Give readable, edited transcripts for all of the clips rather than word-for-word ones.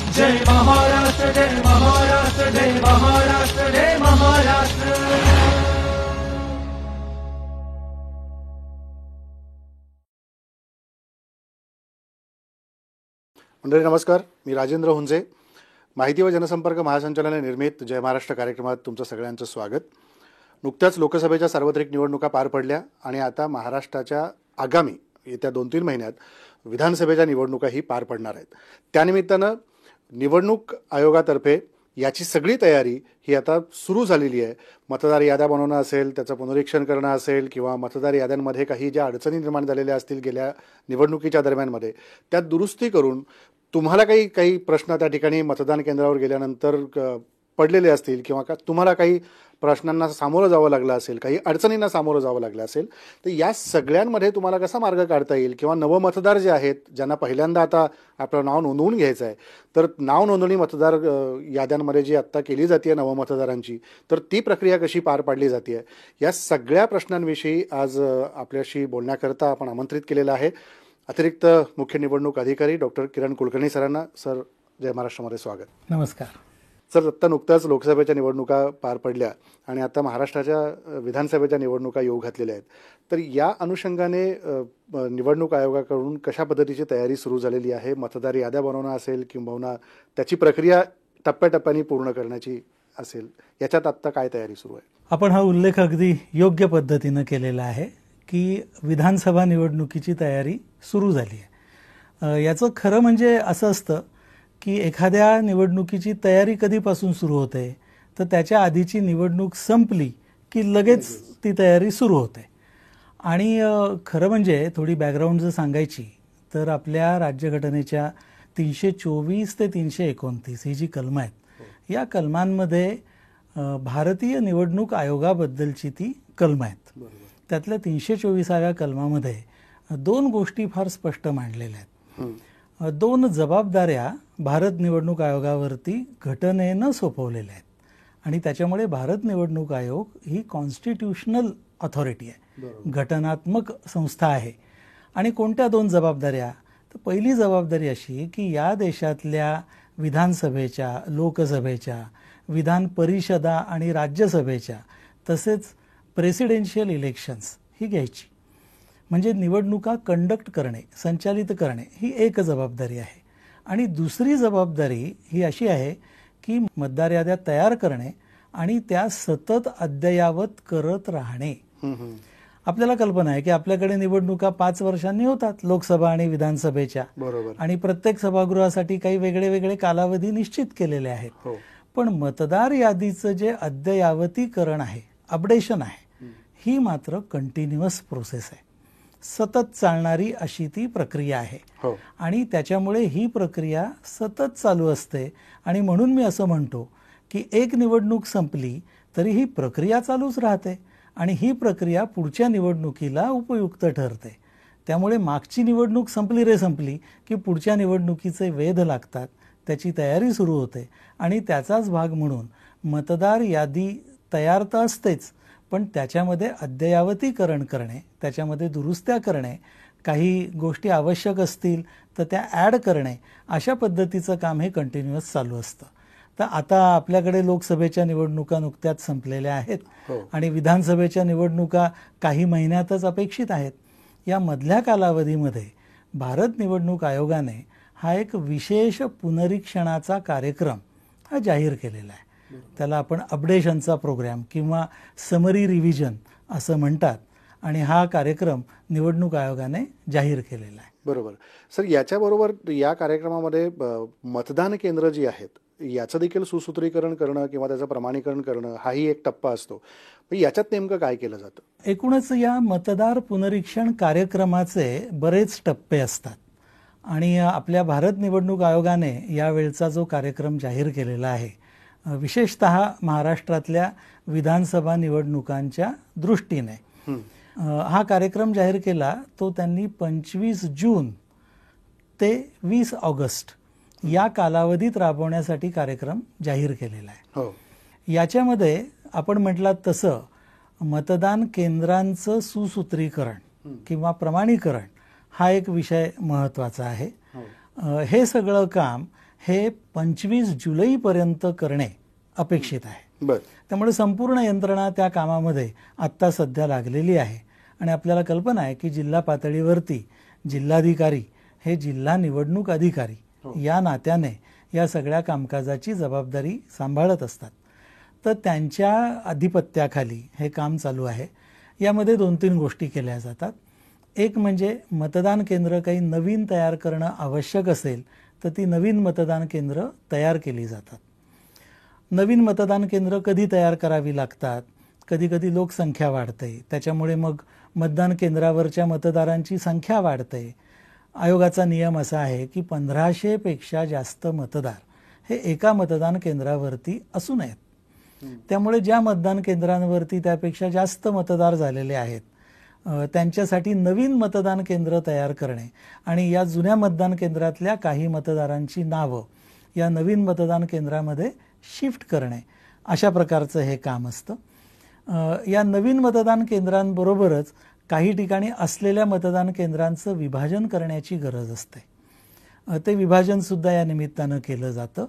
जय महाराष्ट्र, जय महाराष्ट्र, जय महाराष्ट्र, जय महाराष्ट्र. मंडळी नमस्कार, मी राजेंद्र हुंजे. माहिती व जनसंपर्क महासंचालनालय निर्मित जय महाराष्ट्र कार्यक्रमात तुमचं सगळ्यांचं स्वागत. नुकत्याच लोकसभेच्या सार्वत्रिक निवडणुका पार पडल्या आणि आता महाराष्ट्राच्या आगामी येत्या 2-3 महिन्यात विधानसभेच्या निवडणुकाही पार पडणार आहेत. त्यानिमित्तानं निवडणूक आयोगातर्फे याची सगळी तयारी ही आता सुरू झालेली आहे. मतदार याद्या बनवणं असेल, त्याचं पुनरीक्षण करणं असेल किंवा मतदार याद्यांमध्ये काही ज्या अडचणी निर्माण झालेल्या असतील गेल्या निवडणुकीच्या दरम्यानमध्ये त्यात दुरुस्ती करून तुम्हाला काही प्रश्न त्या ठिकाणी मतदान केंद्रावर गेल्यानंतर पडलेले असतील किंवा तुम्हाला काही प्रश्नांना सामोरं जावं लागलं असेल, काही अडचणींना सामोरं जावं लागलं असेल, तर या सगळ्यांमध्ये तुम्हाला कसा मार्ग काढता येईल किंवा नवमतदार जे आहेत ज्यांना पहिल्यांदा आता आपलं नाव नोंदवून घ्यायचं आहे, तर नाव नोंदणी मतदार याद्यांमध्ये जी आत्ता केली जाते नवमतदारांची, तर ती प्रक्रिया कशी पार पाडली जाते, या सगळ्या प्रश्नांविषयी आज आपल्याशी बोलण्याकरता आपण आमंत्रित केलेलं आहे अतिरिक्त मुख्य निवडणूक अधिकारी डॉक्टर किरण कुलकर्णी सरांना. सर, जय महाराष्ट्रामध्ये स्वागत. नमस्कार सर. आत्ता नुकत्याच लोकसभेच्या निवडणुका पार पडल्या आणि आता महाराष्ट्राच्या विधानसभेच्या निवडणुका येऊ घातलेल्या आहेत, तर या अनुषंगाने निवडणूक आयोगाकडून कशा पद्धतीची तयारी सुरू झालेली आहे? मतदार याद्या बनवणं असेल किंवा त्याची प्रक्रिया टप्प्याटप्प्याने पूर्ण करण्याची असेल, याच्यात आत्ता काय तयारी सुरू आहे? आपण हा उल्लेख अगदी योग्य पद्धतीनं केलेला आहे की विधानसभा निवडणुकीची तयारी सुरू झाली आहे. याचं खरं म्हणजे असं असतं की एखाद्या निवडणुकीची तयारी कधीपासून सुरू होते, तर त्याच्या आधीची निवडणूक संपली की लगेच ती तयारी सुरू होते. आणि खरं म्हणजे थोडी बॅकग्राऊंड जर सांगायची तर आपल्या राज्यघटनेच्या 324 ते 329 ही जी कलमं आहेत, या कलमांमध्ये भारतीय निवडणूक आयोगाबद्दलची ती कलमं आहेत. त्यातल्या 324व्या कलमामध्ये 2 गोष्टी फार स्पष्ट मांडलेल्या आहेत. 2 जबाबदाऱ्या भारत निवडणूक आयोगावरती घटनेनं सोपवलेल्या आहेत आणि त्याच्यामुळे भारत निवडणूक आयोग ही कॉन्स्टिट्यूशनल ऑथॉरिटी आहे, घटनात्मक संस्था आहे. आणि कोणत्या 2 जबाबदाऱ्या? तर पहिली जबाबदारी अशी की या देशातल्या विधानसभेच्या, लोकसभेच्या, विधान परिषदा आणि राज्यसभेच्या तसेच प्रेसिडेन्शियल इलेक्शन्स ही घ्यायची, म्हणजे निवडणुका कंडक्ट करणे, संचालित करणे ही एक जबाबदारी आहे. आणि दुसरी जबाबदारी ही अशी आहे की मतदार याद्या तयार करणे आणि त्या सतत अद्ययावत करत राहणे. आपल्याला कल्पना आहे की आपल्याकडे निवडणुका 5 वर्षांनी होतात, लोकसभा आणि विधानसभेच्या. बरोबर. आणि प्रत्येक सभागृहासाठी काही वेगळे वेगळे कालावधी निश्चित केलेले आहेत. पण मतदार यादीचं जे अद्ययावतीकरण आहे, अपडेशन आहे, ही मात्र कंटिन्युअस प्रोसेस आहे, सतत चालणारी अशी ती प्रक्रिया आहे. आणि त्याच्यामुळे ही प्रक्रिया सतत चालू असते. आणि म्हणून मी असं म्हणतो की एक निवडणूक संपली तरी ही प्रक्रिया चालूच राहते आणि ही प्रक्रिया पुढच्या निवडणुकीला उपयुक्त ठरते. त्यामुळे मागची निवडणूक संपली की पुढच्या निवडणुकीचे वेध लागतात, त्याची तयारी सुरू होते आणि त्याचाच भाग म्हणून मतदार यादी तयार तर असतेच, पण त्याच्यामध्ये अद्ययावतीकरण करणे, त्याच्यामध्ये दुरुस्त्या करणे, काही गोष्टी आवश्यक असतील तर त्या ॲड करणे, अशा पद्धतीचं काम हे कंटिन्युअस चालू असतं. तर आता आपल्याकडे लोकसभेच्या निवडणुका नुकत्याच संपलेल्या आहेत आणि विधानसभेच्या निवडणुका काही महिन्यातच अपेक्षित आहेत. या मधल्या कालावधीमध्ये भारत निवडणूक आयोगाने हा एक विशेष पुनरीक्षणाचा कार्यक्रम हा जाहीर केलेला आहे. त्याला आपण अपडेशनचा प्रोग्राम किंवा समरी रिव्हिजन असं म्हणतात आणि हा कार्यक्रम निवडणूक आयोगाने जाहीर केलेला आहे. बरोबर. सर, याच्याबरोबर या कार्यक्रमामध्ये मतदान केंद्र जी आहेत याचं देखील सुसूत्रीकरण करणं किंवा त्याचं प्रमाणीकरण करणं हाही एक टप्पा असतो. याच्यात नेमकं काय केलं जातं? एकूणच या मतदार पुनरीक्षण कार्यक्रमाचे बरेच टप्पे असतात आणि आपल्या भारत निवडणूक आयोगाने यावेळचा जो कार्यक्रम जाहीर केलेला आहे, विशेषतः महाराष्ट्रातल्या विधानसभा निवडणुकांच्या दृष्टीने हा कार्यक्रम जाहीर केला, तो त्यांनी 25 जून ते 20 ऑगस्ट या कालावधीत राबवण्यासाठी कार्यक्रम जाहीर केलेला आहे. याच्यामध्ये आपण म्हटलात तसं मतदान केंद्रांचं सुसूत्रीकरण किंवा प्रमाणीकरण हा एक विषय महत्त्वाचा आहे. हे सगळं काम हे 25 जुलैपर्यंत करणे अपेक्षित आहे. बर. त्यामुळे संपूर्ण यंत्रणा त्या कामामध्ये आत्ता सध्या लागलेली आहे. आणि आपल्याला कल्पना आहे की जिल्हा पातळीवरती जिल्हाधिकारी हे जिल्हा निवडणूक अधिकारी या नात्याने या सगळ्या कामकाजाची जबाबदारी सांभाळत असतात. तर त्यांच्या अधिपत्याखाली हे काम चालू आहे. यामध्ये 2-3 गोष्टी केल्या जातात. एक म्हणजे मतदान केंद्र काही नवीन तयार करणं आवश्यक असेल तर ती नवीन मतदान केंद्र तयार केली जातात. नवीन मतदान केंद्र कधी तयार करावी लागतात, कधी कधी लोकसंख्या वाढते, त्याच्यामुळे मग मतदान केंद्रावरच्या मतदारांची संख्या वाढते. आयोगाचा नियम असा आहे की 1500 पेक्षा जास्त मतदार हे एका मतदान केंद्रावरती असू नयेत. त्यामुळे ज्या मतदान केंद्रांवरती त्यापेक्षा जास्त मतदार झालेले आहेत त्यांच्यासाठी नवीन मतदान केंद्र तयार करणे आणि या जुन्या मतदान केंद्रातल्या काही मतदारांची नावं या नवीन मतदान केंद्रामध्ये शिफ्ट करणे, अशा प्रकारचं हे काम असतं. या नवीन मतदान केंद्रांबरोबरच काही ठिकाणी असलेल्या मतदान केंद्रांचं विभाजन करण्याची गरज असते. ते विभाजन सुद्धा या निमित्तानं केलं जातं.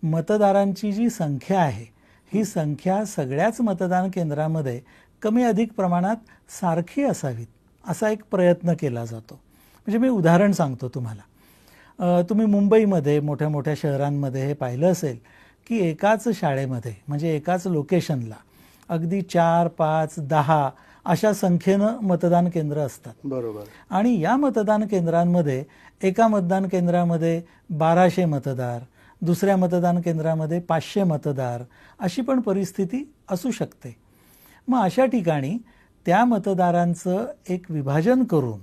मतदारांची जी संख्या आहे ही संख्या सगळ्याच मतदान केंद्रामध्ये कमी अधिक प्रमाणात सारखी असावीत असा एक प्रयत्न केला जातो. म्हणजे मी उदाहरण सांगतो तुम्हाला. तुम्ही मुंबईमध्ये मोठ्या मोठ्या शहरांमध्ये हे पाहिलं असेल की एकाच शाळेमध्ये म्हणजे एकाच लोकेशनला अगदी 4, 5, 10 अशा संख्येनं मतदान केंद्र असतात. बरोबर. आणि या मतदान केंद्रांमध्ये एका मतदान केंद्रामध्ये 1200 मतदार, दुसऱ्या मतदान केंद्रामध्ये 500 मतदार अशी पण परिस्थिती असू शकते. मग अशा ठिकाणी त्या मतदारांचं एक विभाजन करून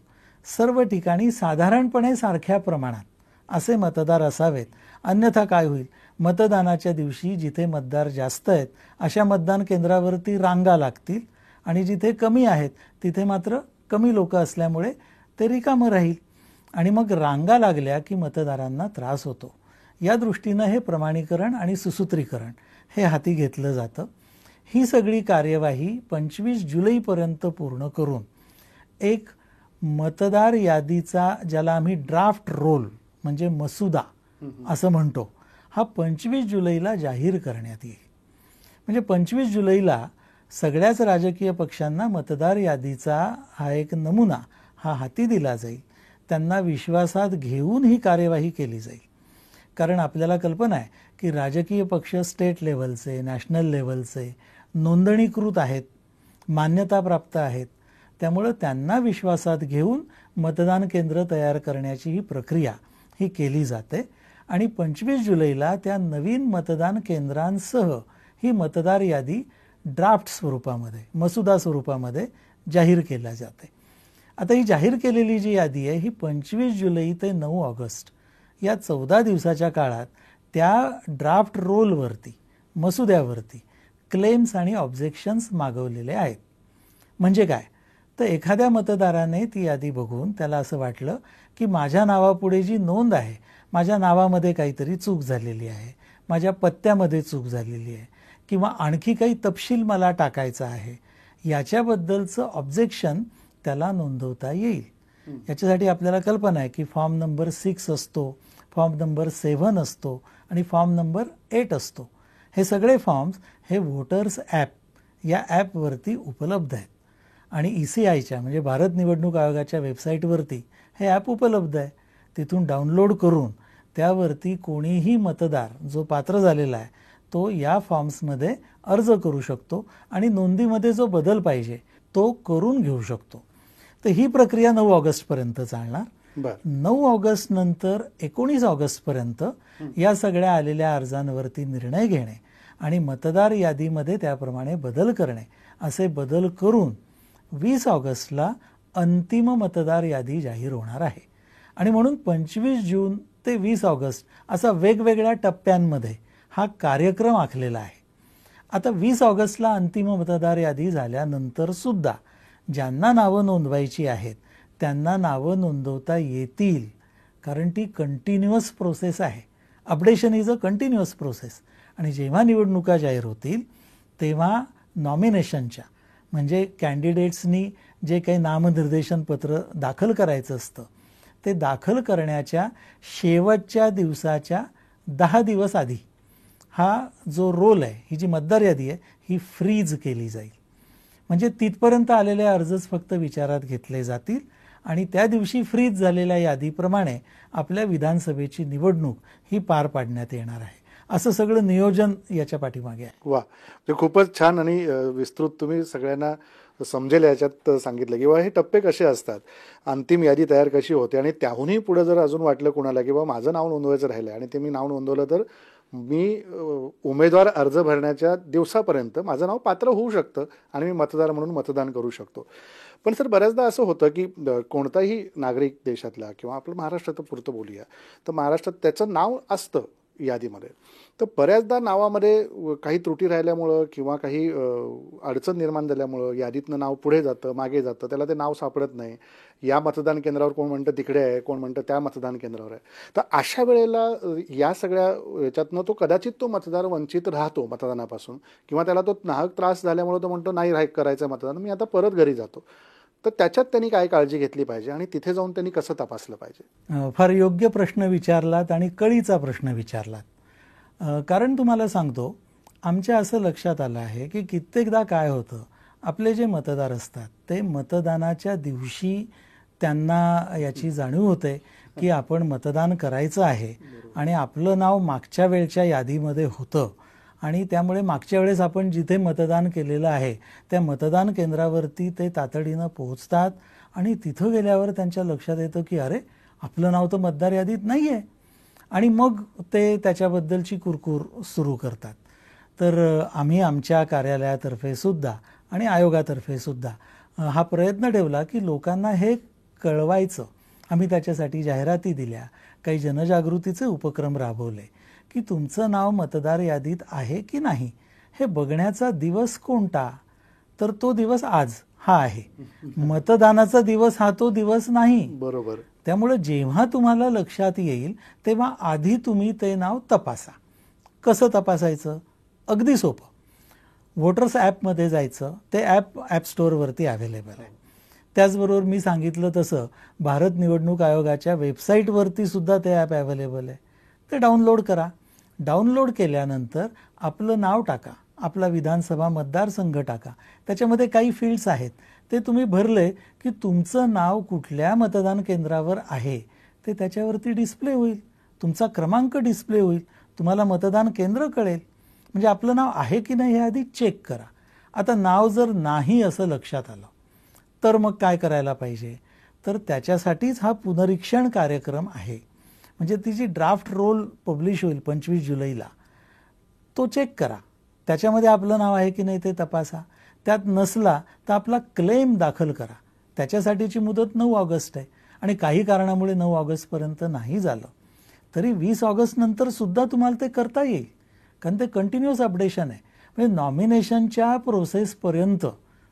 सर्व ठिकाणी साधारणपणे सारख्या प्रमाणात असे मतदार असावेत. अन्यथा काय होईल, मतदानाच्या दिवशी जिथे मतदार जास्त आहेत अशा मतदान केंद्रावरती रांगा लागतील आणि जिथे कमी आहेत तिथे मात्र कमी लोक असल्यामुळे ते रिकामं राहील आणि मग रांगा लागल्या की मतदारांना त्रास होतो. या दृष्टीनं हे प्रमाणीकरण आणि सुसूत्रीकरण हे हाती घेतलं जातं. ही सगळी कार्यवाही 25 जुलैपर्यंत पूर्ण करून एक मतदार यादीचा, ज्याला आम्ही ड्राफ्ट रोल म्हणजे मसुदा असं म्हणतो, हा 25 जुलैला जाहीर करण्यात येईल. म्हणजे 25 जुलैला सगळ्याच राजकीय पक्षांना मतदार यादीचा हा एक नमुना हा हाती दिला जाईल. त्यांना विश्वासात घेऊन ही कार्यवाही केली जाईल. कारण आपल्याला कल्पना आहे की राजकीय पक्ष स्टेट लेव्हलचे, नॅशनल लेव्हलचे नोंदणीकृत आहेत, मान्यताप्राप्त आहेत. त्यामुळं त्यांना विश्वासात घेऊन मतदान केंद्र तयार करण्याची ही प्रक्रिया ही केली जाते आणि 25 जुलैला त्या नवीन मतदान केंद्रांसह ही मतदार यादी ड्राफ्ट स्वरूपामध्ये, मसुदा स्वरूपामध्ये जाहीर केल्या जाते. आता ही जाहीर केलेली जी यादी आहे ही 25 जुलै ते 9 ऑगस्ट या 14 दिवसाच्या काळात त्या ड्राफ्ट रोलवरती, मसुद्यावरती क्लेम्स आणि ऑब्जेक्शन्स मागवलेले आहेत. म्हणजे काय, तर एखाद्या मतदाराने ती यादी बघून त्याला असं वाटलं की माझ्या नावापुढे जी नोंद आहे, माझ्या नावामध्ये काहीतरी चूक झालेली आहे, माझ्या पत्त्यामध्ये चूक झालेली आहे किंवा आणखी काही तपशील मला टाकायचा आहे, याच्याबद्दलचं ऑब्जेक्शन त्याला नोंदवता येईल. याच्यासाठी आपल्याला कल्पना आहे की फॉर्म नंबर 6 असतो, फॉर्म नंबर 7 असतो आणि फॉर्म नंबर 8 असतो. हे सगळे फॉर्म्स हे व्होटर्स ॲप या ॲपवरती उपलब्ध आहेत आणि ECIच्या म्हणजे भारत निवडणूक आयोगाच्या वेबसाईटवरती हे ॲप उपलब्ध आहे. तिथून डाउनलोड करून त्यावरती कोणीही मतदार जो पात्र झालेला आहे तो या फॉर्म्समध्ये अर्ज करू शकतो आणि नोंदीमध्ये जो बदल पाहिजे तो करून घेऊ शकतो. तर ही प्रक्रिया 9 ऑगस्टपर्यंत चालणार. 9 ऑगस्ट नंतर 19 ऑगस्टपर्यंत या सगळ्या आलेल्या अर्जांवरती निर्णय घेणे आणि मतदार यादीमध्ये त्याप्रमाणे बदल करणे, असे बदल करून 20 ऑगस्टला अंतिम मतदार यादी जाहीर होणार आहे. आणि म्हणून 25 जून ते 20 ऑगस्ट असा वेगवेगळ्या टप्प्यांमध्ये हा कार्यक्रम आखलेला आहे. आता 20 ऑगस्टला अंतिम मतदार यादी झाल्यानंतर सुद्धा ज्यांना नावं नोंदवायची आहेत त्यांना नावं नोंदवता येतील, कारण ती कंटिन्युअस प्रोसेस आहे. Updation is a continuous process. आणि जेव्हा निवडणुका जाहीर होतील तेव्हा नॉमिनेशनच्या म्हणजे कॅन्डिडेट्सनी जे काही नामनिर्देशन पत्र दाखल करायचं असतं ते दाखल करण्याच्या शेवटच्या दिवसाच्या 10 दिवस आधी हा जो रोल आहे, ही जी मतदार यादी आहे, ही फ्रीज केली जाईल. म्हणजे तिथपर्यंत आलेले अर्जच फक्त विचारात घेतले जातील आणि त्या दिवशी फ्रीज झालेल्या यादीप्रमाणे आपल्या विधानसभेची निवडणूक ही पार पाडण्यात येणार आहे. असं सगळं नियोजन याच्या पाठीमागे आहे. वा, म्हणजे खूपच छान आणि विस्तृत तुम्ही सगळ्यांना समजेल याच्यात सांगितलं किंवा हे टप्पे कसे असतात, अंतिम यादी तयार कशी होते आणि त्याहूनही पुढे जर अजून वाटलं कोणाला की बाबा माझं नाव नोंदवायचं राहिलं आणि ते मी नाव नोंदवलं तर मी उमेदवार अर्ज भरण्याच्या दिवसापर्यंत माझं नाव पात्र होऊ शकतं आणि मी मतदार म्हणून मतदान करू शकतो. पण सर बऱ्याचदा असं होतं की कोणताही नागरिक देशातला किंवा आपलं महाराष्ट्रात पुरतं बोलूया तर महाराष्ट्रात त्याचं नाव असतं यादीमध्ये, तर बऱ्याचदा नावामध्ये काही त्रुटी राहिल्यामुळं किंवा काही अडचण निर्माण झाल्यामुळं यादीतनं नाव पुढे जातं मागे जातं, त्याला ते नाव सापडत नाही. या मतदान केंद्रावर कोण म्हणतं तिकडे आहे, कोण म्हणतं त्या मतदान केंद्रावर आहे. तर अशा वेळेला या सगळ्या याच्यातनं तो कदाचित तो मतदार वंचित राहतो मतदानापासून किंवा त्याला तो नाहक त्रास झाल्यामुळे तो म्हणतो नाही करायचं मतदान, मी आता परत घरी जातो. तर त्याच्यात त्यांनी काय काळजी घेतली पाहिजे आणि तिथे जाऊन त्यांनी कसं तपासलं पाहिजे? फार योग्य प्रश्न विचारलात आणि कळीचा प्रश्न विचारलात. कारण तुम्हाला सांगतो, आमच्या असं लक्षात आलं आहे की कित्येकदा काय होतं, आपले जे मतदार असतात ते मतदानाच्या दिवशी त्यांना याची जाणीव होते की आपण मतदान करायचं आहे आणि आपलं नाव मागच्या वेळच्या यादीमध्ये होतं आणि त्यामुळे मागच्या वेळेस आपण जिथे मतदान केलेलं आहे त्या मतदान केंद्रावरती ते तातडीनं पोहोचतात आणि तिथं गेल्यावर त्यांच्या लक्षात येतं की अरे आपलं नाव तर मतदार यादीत नाही आहे आणि मग ते त्याच्याबद्दलची कुरकूर सुरू करतात. तर आम्ही आमच्या कार्यालयातर्फे सुद्धा आणि आयोगातर्फे सुद्धा हा प्रयत्न ठेवला की लोकांना हे कळवायचं. आम्ही त्याच्यासाठी जाहिराती दिल्या, काही जनजागृतीचे उपक्रम राबवले की तुमचं नाव मतदार यादीत आहे की नाही हे बघण्याचा दिवस कोणता, तर तो दिवस आज हा आहे. मतदानाचा दिवस हा तो दिवस नाही. बरोबर. त्यामुळे जेव्हा तुम्हाला लक्षात येईल तेव्हा आधी तुम्ही ते नाव तपासा. कसं तपासायचं? अगदी सोपं. वोटर्स ॲपमध्ये जायचं, ते ॲप स्टोअरवरती अवेलेबल आहे. त्याचबरोबर मी सांगितलं तसं भारत निवडणूक आयोगाच्या वेबसाईटवरती सुद्धा ते ॲप अवेलेबल आहे. ते डाउनलोड करा. डाउनलोड केल्यानंतर आपलं नाव टाका, आपला विधानसभा मतदारसंघ टाका. त्याच्यामध्ये काही फील्ड्स आहेत, ते तुम्ही भरले की तुमचं नाव कुठल्या मतदान केंद्रावर आहे ते त्याच्यावरती डिस्प्ले होईल. तुमचा क्रमांक डिस्प्ले होईल, तुम्हाला मतदान केंद्र कळेल. म्हणजे आपलं नाव आहे की नाही हे आधी चेक करा. आता नाव जर नाही असं लक्षात आलं तर मग काय करायला पाहिजे? तर त्याच्यासाठीच हा पुनरीक्षण कार्यक्रम आहे. म्हणजे तिची ड्राफ्ट रोल पब्लिश होईल 25 जुलैला. तो चेक करा, त्याच्यामध्ये आपलं नाव आहे की नाही ते तपासा. त्यात नसला तर आपला क्लेम दाखल करा. त्याच्यासाठीची मुदत 9 ऑगस्ट आहे आणि काही कारणामुळे 9 ऑगस्टपर्यंत नाही झालं तरी 20 ऑगस्ट नंतर सुद्धा तुम्हाला ते करता येईल, कारण ते कंटिन्युअस अपडेशन आहे. म्हणजे नॉमिनेशनच्या प्रोसेसपर्यंत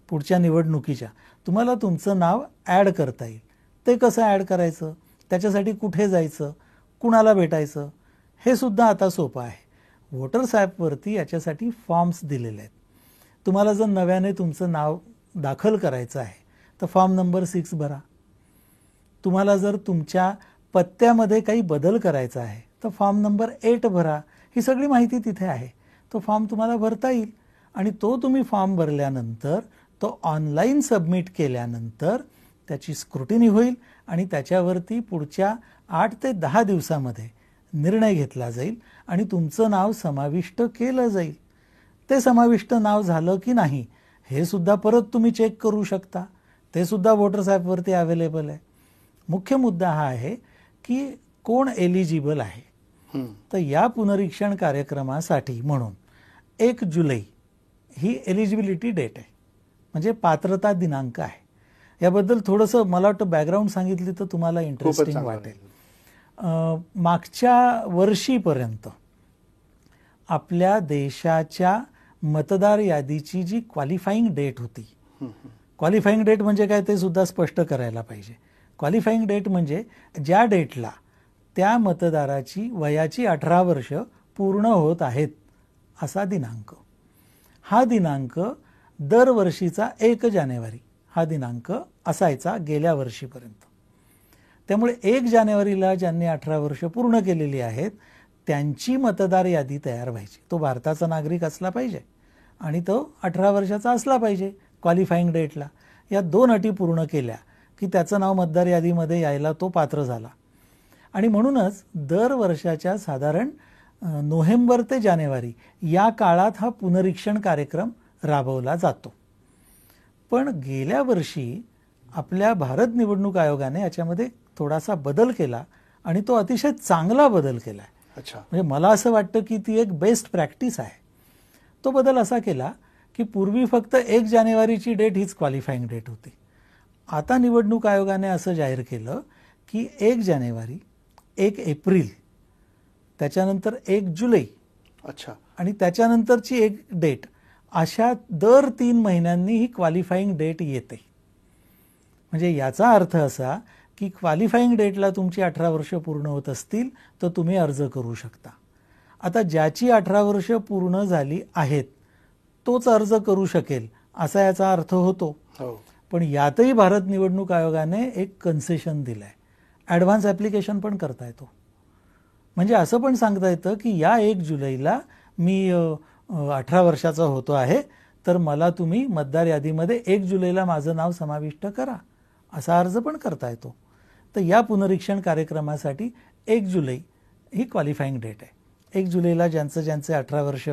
पुढच्या निवडणुकीच्या तुम्हाला तुमचं नाव ॲड करता येईल. ते कसं ॲड करायचं, त्याच्यासाठी कुठे जायचं, कुणाला भेटायचं, हे सुद्धा आता सोपं आहे. वोटर्स ॲपवरती याच्यासाठी फॉर्म्स दिलेले आहेत. तुम्हाला जर नव्याने तुमचं नाव दाखल करायचं आहे तर फॉर्म नंबर 6 भरा. तुम्हाला जर तुमच्या पत्त्यामध्ये काही बदल करायचा आहे तर फॉर्म नंबर 8 भरा. ही सगळी माहिती तिथे आहे. तो फॉर्म तुम्हाला भरता येईल आणि तो तुम्ही फॉर्म भरल्यानंतर तो ऑनलाईन सबमिट केल्यानंतर त्याची स्क्रुटिनी होईल आणि त्याच्यावरती पुढच्या 8 ते 10 दिवसामध्ये निर्णय घेतला जाईल आणि तुमचं नाव समाविष्ट केलं जाईल. ते समाविष्ट नाव झालं की नाही हे सुद्धा परत तुम्ही चेक करू शकता. ते सुद्धा वोटर्स ॲपवरती अवेलेबल आहे. मुख्य मुद्दा हा आहे की कोण एलिजिबल आहे. तर या पुनरीक्षण कार्यक्रमासाठी म्हणून 1 जुलै ही एलिजिबिलिटी डेट आहे, म्हणजे पात्रता दिनांक आहे. याबद्दल थोडंसं मला वाटतं बॅकग्राऊंड सांगितली तर तुम्हाला इंटरेस्टिंग वाटेल. मागच्या वर्षीपर्यंत आपल्या देशाच्या मतदार यादीची जी क्वालिफाईंग डेट होती, क्वालिफाईंग डेट म्हणजे काय ते सुद्धा स्पष्ट करायला पाहिजे. क्वालिफाईंग डेट म्हणजे ज्या डेटला त्या मतदाराची वयाची 18 वर्ष पूर्ण होत आहेत असा दिनांक. हा दिनांक दरवर्षीचा 1 जानेवारी हा दिनांक असायचा गेल्या वर्षीपर्यंत. त्यामुळे 1 जानेवारीला ज्यांनी 18 वर्ष पूर्ण केलेली आहेत त्यांची मतदार यादी तयार व्हायची. तो भारताचा नागरिक असला पाहिजे आणि तो 18 वर्षाचा असला पाहिजे क्वालिफाईंग डेटला. या 2 अटी पूर्ण केल्या की त्याचं नाव मतदार यादीमध्ये यायला तो पात्र झाला. आणि म्हणूनच दर वर्षाच्या साधारण नोव्हेंबर ते जानेवारी या काळात हा पुनरीक्षण कार्यक्रम राबवला जातो. पण गेल्या वर्षी आपल्या भारत निवडणूक आयोगाने याच्यामध्ये थोडासा बदल केला आणि तो अतिशय चांगला बदल केला आहे. अच्छा. म्हणजे मला असं वाटतं की ती एक बेस्ट प्रॅक्टिस आहे. तो बदल असा केला की पूर्वी फक्त 1 जानेवारीची डेट हीच क्वालिफाईंग डेट होती. आता निवडणूक आयोगाने असं जाहीर केलं की 1 जानेवारी, 1 एप्रिल, त्याच्यानंतर 1 जुलै, अच्छा, आणि त्याच्यानंतरची एक डेट, अशा दर 3 महिन्यांनी ही क्वालिफाईंग डेट येते. म्हणजे याचा अर्थ असा की क्वालिफाईंग डेटला तुमची 18 वर्ष पूर्ण होत असतील तर तुम्ही अर्ज करू शकता. आता ज्याची 18 वर्ष पूर्ण झाली आहेत तोच अर्ज करू शकेल असा याचा अर्थ होतो. हो. पण यातही भारत निवडणूक आयोगाने एक कन्सेशन दिलं आहे. ॲडव्हान्स ॲप्लिकेशन पण करता येतो. म्हणजे असं पण सांगता येतं की या 1 जुलैला मी 18 वर्षाचा होतो आहे तर मला तुम्ही मतदार यादीमध्ये 1 जुलैला माझं नाव समाविष्ट करा, असा अर्ज पण करता येतो. तर या पुनरीक्षण कार्यक्रमासाठी 1 जुलै ही क्वालिफाईंग डेट आहे. 1 जुलैला ज्यांचे 18 वर्ष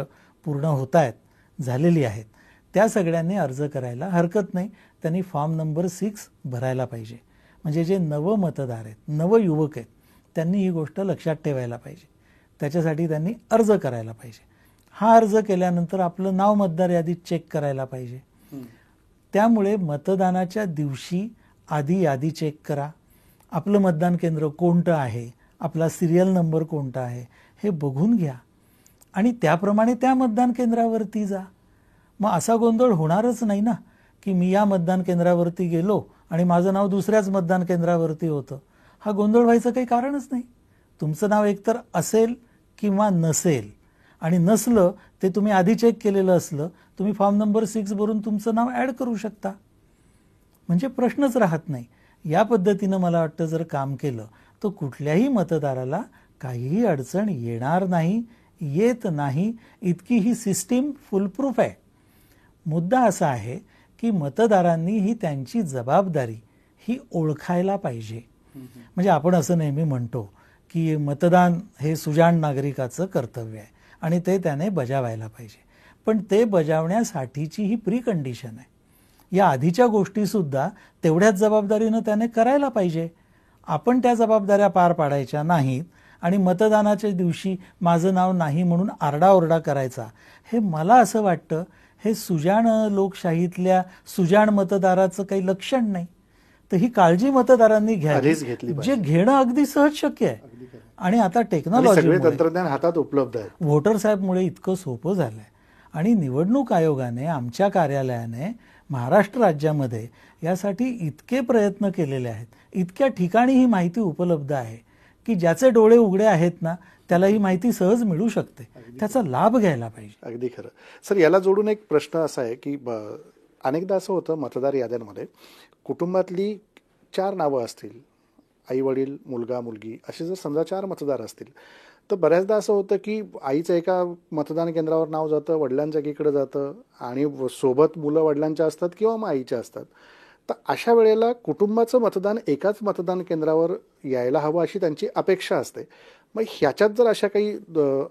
पूर्ण होत आहेत, झालेली आहेत, त्या सगळ्यांनी अर्ज करायला हरकत नाही. त्यांनी फॉर्म नंबर 6 भरायला पाहिजे. म्हणजे जे नव मतदार आहेत, नव युवक आहेत, त्यांनी ही गोष्ट लक्षात ठेवायला पाहिजे. त्याच्यासाठी त्यांनी अर्ज करायला पाहिजे. हा अर्ज केल्यानंतर आपलं नाव मतदार यादीत चेक करायला पाहिजे. त्यामुळे मतदानाच्या दिवशी आधी यादी चेक करा, आपलं मतदान केंद्र कोणतं आहे, आपला सिरियल नंबर कोणता आहे हे बघून घ्या आणि त्याप्रमाणे त्या मतदान केंद्रावरती जा. मग असा गोंधळ होणारच नाही ना की मी या मतदान केंद्रावरती गेलो आणि माझं नाव दुसऱ्याच मतदान केंद्रावरती होतं. हा गोंधळ व्हायचं काही कारणच नाही. तुमचं नाव एकतर असेल किंवा नसेल, आणि नसलं ते तुम्ही आधी चेक केलेलं असलं तुम्ही फॉर्म नंबर 6 भरून तुमचं नाव ॲड करू शकता. म्हणजे प्रश्नच राहत नाही. या पद्धतीनं मला वाटतं जर काम केलं तर कुठल्याही मतदाराला काहीही अडचण येणार नाही, येत नाही. इतकी ही सिस्टीम फुलप्रूफ आहे. मुद्दा असा आहे की मतदारांनी ही त्यांची जबाबदारी ही ओळखायला पाहिजे. म्हणजे आपण असं नेहमी म्हणतो की मतदान हे सुजाण नागरिकाचं कर्तव्य आहे आणि ते त्याने बजावायला पाहिजे. पण ते बजावण्यासाठीची ही प्री कंडिशन आहे. या आधीच्या गोष्टीसुद्धा तेवढ्याच जबाबदारीनं त्याने करायला पाहिजे. आपण त्या जबाबदाऱ्या पार पाडायच्या नाहीत आणि मतदानाच्या दिवशी माझं नाव नाही म्हणून आरडाओरडा करायचा, हे मला असं वाटतं हे सुजाण लोकशाहीतल्या सुजाण मतदाराचं काही लक्षण नाही. तर ही काळजी मतदारांनी घ्यावी, जे घेणं अगदी सहज शक्य आहे. आणि आता टेक्नॉलॉजी, तंत्रज्ञान हातात उपलब्ध आहे. व्होटर्स ॲपमुळे इतकं सोपं झालंय. आणि निवडणूक आयोगाने, आमच्या कार्यालयाने महाराष्ट्र राज्यामध्ये यासाठी इतके प्रयत्न केलेले आहेत, इतक्या ठिकाणी ही माहिती उपलब्ध आहे की ज्याचे डोळे उघडे आहेत ना त्याला ही माहिती सहज मिळू शकते. त्याचा लाभ घ्यायला पाहिजे. अगदी खरं. सर, याला जोडून एक प्रश्न असा आहे की अनेकदा असं होतं मतदार याद्यांमध्ये कुटुंबातली 4 नावं असतील, आई वडील, मुलगा मुलगी, असे जर समजा 4 मतदार असतील तर बऱ्याचदा असं होतं की आईचं एका मतदान केंद्रावर नाव जातं, वडिलांचं एकीकडे जातं आणि सोबत मुलं वडिलांच्या असतात किंवा मग आईच्या असतात. तर अशा वेळेला कुटुंबाचं मतदान एकाच मतदान केंद्रावर यायला हवं अशी त्यांची अपेक्षा असते. मग ह्याच्यात जर अशा काही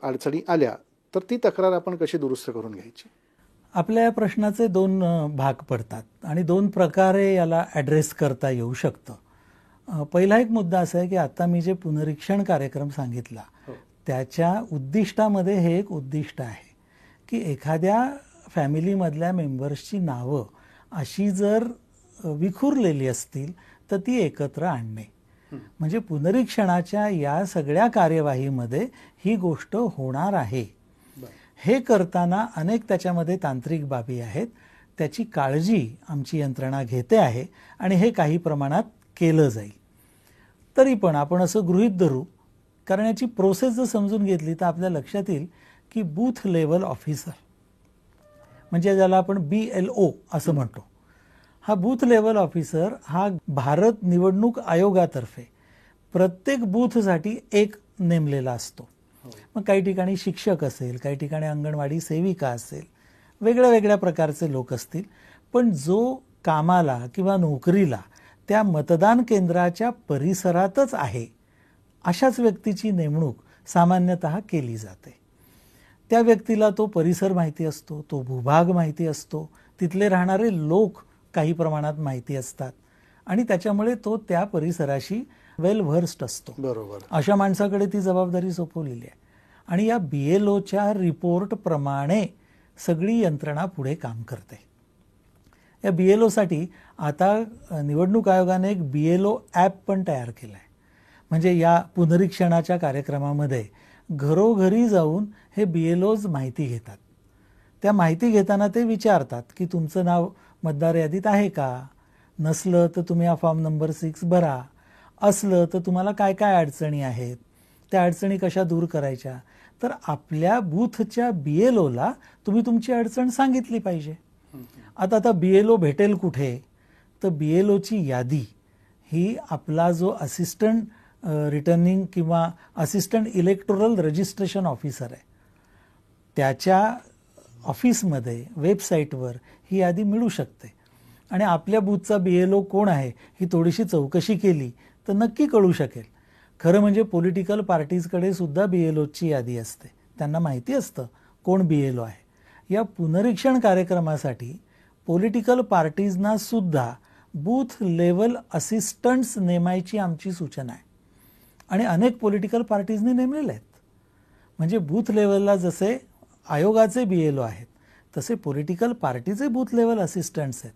अडचणी आल्या तर ती तक्रार आपण कशी दुरुस्त करून घ्यायची? आपल्या या प्रश्नाचे 2 भाग पडतात आणि 2 प्रकारे याला ॲड्रेस करता येऊ शकतं. पहिला एक मुद्दा असा आहे की आता मी जे पुनरीक्षण कार्यक्रम सांगितला त्याच्या उद्दिष्टामध्ये हे एक उद्दिष्ट आहे की एखाद्या फॅमिलीमधल्या मेंबर्सची नावं अशी जर विखुरलेली असतील तर ती एकत्र आणणे. म्हणजे पुनरीक्षणाच्या या सगळ्या कार्यवाहीमध्ये ही गोष्ट होणार आहे. हे करताना अनेक त्याच्यामध्ये तांत्रिक बाबी आहेत. त्याची काळजी आमची यंत्रणा घेते आहे आणि हे काही प्रमाणात केलं जाईल. तरी पण आपण असं गृहीत धरू, कारण याची प्रोसेस जर समजून घेतली तर आपल्या लक्षात येईल की बूथ लेवल ऑफिसर, म्हणजे ज्याला आपण BLO असं म्हणतो, हा बूथ लेवल ऑफिसर हा भारत निवडणूक आयोगातर्फे प्रत्येक बूथसाठी एक नेमलेला असतो. मग काही ठिकाणी शिक्षक असेल, काही ठिकाणी अंगणवाडी सेविका असेल, वेगळ्या वेगळ्या प्रकारचे लोक असतील. पण जो कामाला किंवा नोकरीला त्या मतदान केंद्राच्या परिसरातच आहे अशाच व्यक्तीची नेमणूक सामान्यतः केली जाते. त्या व्यक्तीला तो परिसर माहिती असतो, तो भूभाग माहिती असतो, तिथले राहणारे लोक काही प्रमाणात माहिती असतात आणि त्याच्यामुळे तो त्या परिसराशी वेल व्हर्स्ड असतो. बरोबर. अशा माणसाकडे ती जबाबदारी सोपवलेली आहे आणि या BLOच्या रिपोर्ट प्रमाणे सगळी यंत्रणा पुढे काम करते. या BLOसाठी आता निवडणूक आयोगाने एक BLO ॲप पण तयार केलं आहे. म्हणजे या पुनरीक्षणाच्या कार्यक्रमामध्ये घरोघरी जाऊन हे BLOज माहिती घेतात. त्या माहिती घेताना ते विचारतात की तुमचं नाव मतदार यादीत आहे का, नसलं तर तुम्ही हा फॉर्म नंबर 6 भरा, असलं तर तुम्हाला काय काय अडचणी आहेत, त्या अडचणी कशा दूर करायच्या. तर आपल्या बूथच्या BLOला तुम्ही तुमची अडचण सांगितली पाहिजे. आता BLO भेटेल कुठे, तर BLOची यादी ही आपला जो असिस्टंट रिटर्निंग किंवा असिस्टंट इलेक्टोरल रजिस्ट्रेशन ऑफिसर आहे त्याच्या ऑफिसमध्ये वेबसाईटवर ही यादी मिळू शकते. आणि आपल्या बूथचा BLO कोण आहे ही थोडीशी चौकशी केली तर नक्की कळू शकेल. खरं म्हणजे पॉलिटिकल पार्टीजकडे सुद्धा BLOची यादी असते, त्यांना माहिती असतं कोण BLO आहे. या पुनरीक्षण कार्यक्रमासाठी पॉलिटिकल पार्टीजना सुद्धा बूथ लेवल असिस्टंट्स नेमायची आमची सूचना आहे आणि अनेक पॉलिटिकल पार्टीजने नेमलेले आहेत. म्हणजे बूथ लेवलला जसे आयोगाचे BLO आहेत तसे पॉलिटिकल पार्टीचे बूथ लेवल असिस्टंट्स आहेत.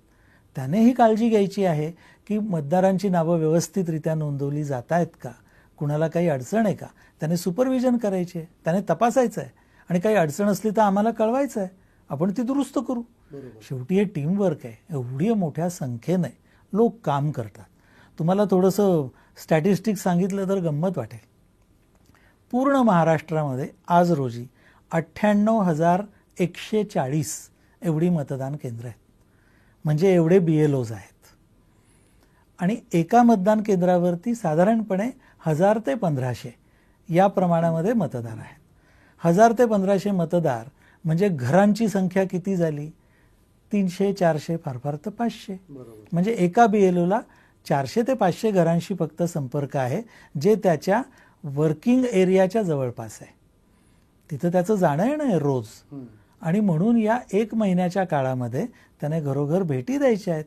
त्याने ही काळजी घ्यायची आहे की मतदारांची नावं व्यवस्थितरित्या नोंदवली जात आहेत का, कुणाला काही अडचण आहे का, त्याने सुपरविजन करायचे आहे, त्याने तपासायचं आहे आणि काही अडचण असली तर आम्हाला कळवायचं आहे, आपण ती दुरुस्त करू. शेवटी हे टीमवर्क आहे. एवढी मोठ्या संख्येने लोक काम करतात. तुम्हाला थोडंसं स्टॅटिस्टिक्स सांगितलं तर गंमत वाटेल. पूर्ण महाराष्ट्रामध्ये आज रोजी 98,140 एवढी मतदान केंद्र आहेत. म्हणजे एवढे BLOज आहेत आणि एका मतदान केंद्रावरती साधारणपणे 1000 ते 1500 या प्रमाणामध्ये मतदार आहेत. 1000 ते 1500 मतदार म्हणजे घरांची संख्या किती झाली, 300 400 फार फार तर 500. म्हणजे एका BLOला 400 ते 500 घरांशी फक्त संपर्क आहे जे त्याच्या वर्किंग एरियाच्या जवळपास आहे. तिथं त्याचं जाणं येणं आहे रोज आणि म्हणून या 1 महिन्याच्या काळामध्ये त्याने घरोघर भेटी द्यायच्या आहेत.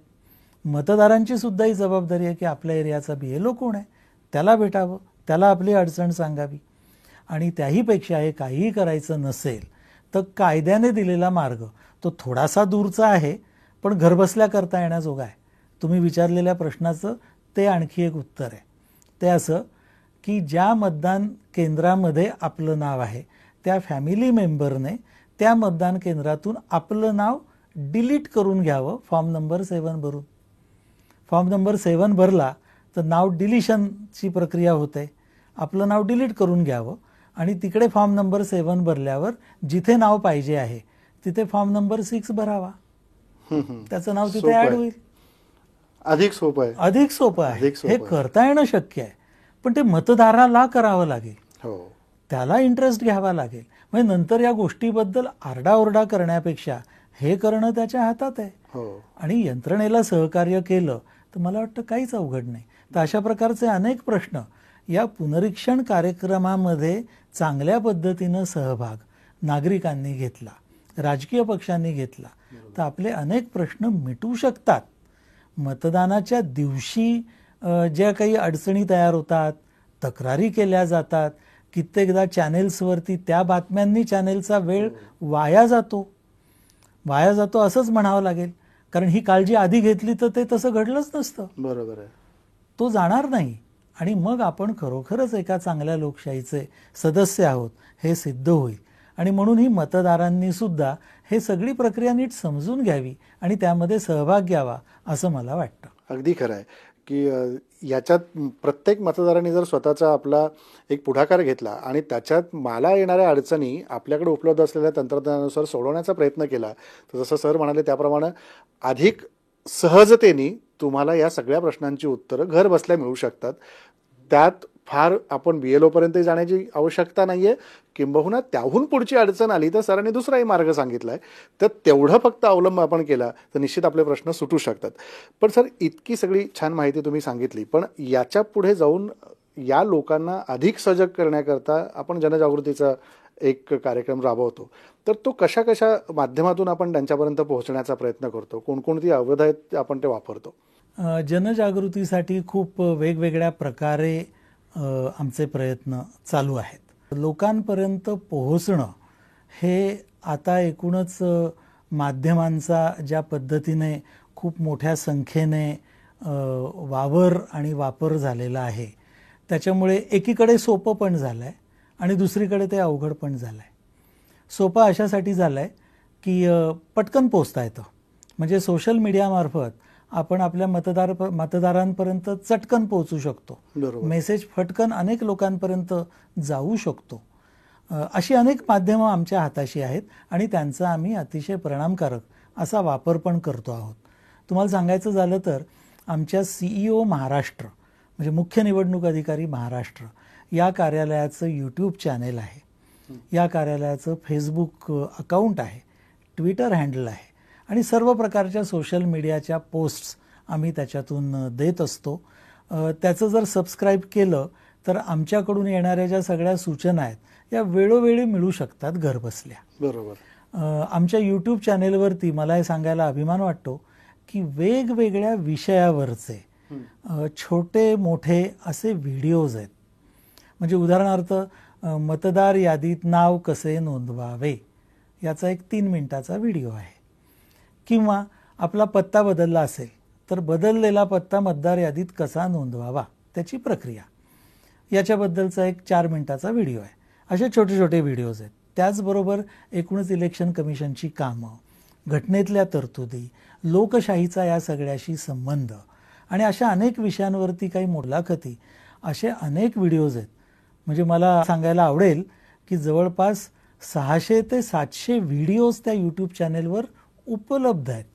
मतदारांची सुद्धा ही जबाबदारी आहे की आपल्या एरियाचा BLO कोण आहे त्याला भेटावं, त्याला आपली अडचण सांगावी. आणि त्याहीपेक्षा हे काहीही करायचं नसेल तर कायद्याने दिलेला मार्ग तो थोडासा दूरचा आहे पण घरबसल्या करता येण्याजोगा आहे. तुम्ही विचारलेल्या प्रश्नाचं ते आणखी एक उत्तर आहे. ते असं की ज्या मतदान केंद्रामध्ये आपलं नाव आहे त्या फॅमिली मेंबरने त्या मतदान केंद्रातून आपलं नाव डिलीट करून घ्यावं फॉर्म नंबर 7 भरून. फॉर्म नंबर 7 भरला तर नाव डिलिशनची प्रक्रिया होते. आपलं नाव डिलीट करून घ्यावं आणि तिकडे फॉर्म नंबर 7 भरल्यावर जिथे नाव पाहिजे आहे तिथे फॉर्म नंबर 6 भरावा. त्याचं नाव तिथे ऍड होईल. अधिक सोपं आहे. अधिक सोपं आहे. हे करता येणं शक्य आहे पण ते मतदाराला करावं लागेल. हो, त्याला इंटरेस्ट घ्यावा लागेल. म्हणजे नंतर या गोष्टीबद्दल आरडाओरडा करण्यापेक्षा हे करणं त्याच्या हातात आहे. हो. आणि यंत्रणेला सहकार्य केलं तर मला वाटतं काहीच अवघड नाही. तर अशा प्रकारचे अनेक प्रश्न या पुनरीक्षण कार्यक्रमामध्ये चांगल्या पद्धतीनं सहभाग नागरिकांनी घेतला, राजकीय पक्षांनी घेतला तर आपले अनेक प्रश्न मिटू शकतात. मतदानाच्या दिवशी ज्या काही अडचणी तयार होतात, तक्रारी केल्या जातात, कित्येकदा चॅनेल्सवरती त्या बातम्यांनी चॅनेलचा वेळ वाया जातो असंच म्हणावं लागेल. कारण ही काळजी आधी घेतली तर ते तसं घडलंच नसतं. बरोबर आहे. तो जाणार नाही आणि मग आपण खरोखरच एका चांगल्या लोकशाहीचे सदस्य आहोत हे सिद्ध होईल. आणि म्हणून ही मतदारांनी सुद्धा हे सगळी प्रक्रिया नीट समजून घ्यावी आणि त्यामध्ये सहभाग घ्यावा असं मला वाटतं. अगदी खरं आहे की याच्यात प्रत्येक मतदारांनी जर स्वतःचा आपला एक पुढाकार घेतला आणि त्याच्यात मला येणाऱ्या अडचणी आपल्याकडे उपलब्ध असलेल्या तंत्रज्ञानानुसार सोडवण्याचा प्रयत्न केला तर जसं सर म्हणाले त्याप्रमाणे अधिक सहजतेने तुम्हाला या सगळ्या प्रश्नांची उत्तरं घर बसल्या मिळू शकतात. त्यात फार आपण BLO पर्यंत जाण्याची आवश्यकता नाहीये, किंबहुना त्याहून पुढची अडचण आली तर सरांनी दुसराही मार्ग सांगितलाय, तर तेवढं फक्त अवलंब आपण केला तर निश्चित आपले प्रश्न सुटू शकतात. पण सर, इतकी सगळी छान माहिती तुम्ही सांगितली, पण याच्या पुढे जाऊन या लोकांना अधिक सजग करण्याकरता आपण जनजागृतीचा एक कार्यक्रम राबवतो, तर तो कशा कशा माध्यमातून आपण त्यांच्यापर्यंत पोहोचण्याचा प्रयत्न करतो, कोणकोणती अवधी आहेत आपण ते वापरतो? जनजागृतीसाठी खूप वेगवेगळ्या प्रकारे आमचे प्रयत्न चालू आहेत. लोकांपर्यंत पोहोचणं हे आता एकूणच माध्यमांचा ज्या पद्धतीने खूप मोठ्या संख्येने वावर आणि वापर झालेला आहे, त्याच्यामुळे एकीकडे सोपं पण झालं आहे आणि दुसरीकडे ते अवघड पण झालं आहे. सोपं अशासाठी झालं आहे की पटकन पोचता येतं. म्हणजे सोशल मीडियामार्फत आपण आपल्या मतदारांपर्यंत चटकन पोहोचू शकतो. मेसेज फटकन अनेक लोकांपर्यंत जाऊ शकतो. अशी अनेक माध्यमं आमच्या हाताशी आहेत आणि त्यांचा आम्ही अतिशय परिणामकारक असा वापर पण करतो आहोत. तुम्हाला सांगायचं झालं तर आमच्या CEO महाराष्ट्र, म्हणजे मुख्य निवडणूक अधिकारी महाराष्ट्र, या कार्यालयाचं YouTube चॅनेल आहे, या कार्यालयाचं फेसबुक अकाउंट आहे, ट्विटर हँडल आहे आणि सर्व प्रकारच्या सोशल मीडियाच्या पोस्ट्स आम्ही त्याच्यातून देत असतो. त्याचं जर सबस्क्राईब केलं तर आमच्याकडून येणाऱ्या ज्या सगळ्या सूचना आहेत या वेळोवेळी मिळू शकतात घरबसल्या. बरोबर. आमच्या YouTube चॅनेलवरती मला हे सांगायला अभिमान वाटतो की वेगवेगळ्या विषयावरचे छोटे मोठे असे व्हिडिओज आहेत. म्हणजे उदाहरणार्थ मतदार यादीत नाव कसे नोंदवावे याचा एक 3 मिनिटाचा व्हिडिओ आहे, किंवा आपला पत्ता बदलला असेल तर बदललेला पत्ता मतदार यादीत कसा नोंदवावा त्याची प्रक्रिया, याच्याबद्दलचा एक 4 मिनिटाचा व्हिडिओ आहे. असे छोटे छोटे व्हिडिओज आहेत. त्याचबरोबर एकूणच इलेक्शन कमिशनची कामं, घटनेतल्या तरतुदी, लोकशाहीचा या सगळ्याशी संबंध आणि अशा अनेक विषयांवरती काही मुलाखती, असे अनेक व्हिडिओज आहेत. म्हणजे मला सांगायला आवडेल की जवळपास 600 ते 700 व्हिडिओज त्या YouTube चॅनेलवर उपलब्ध आहेत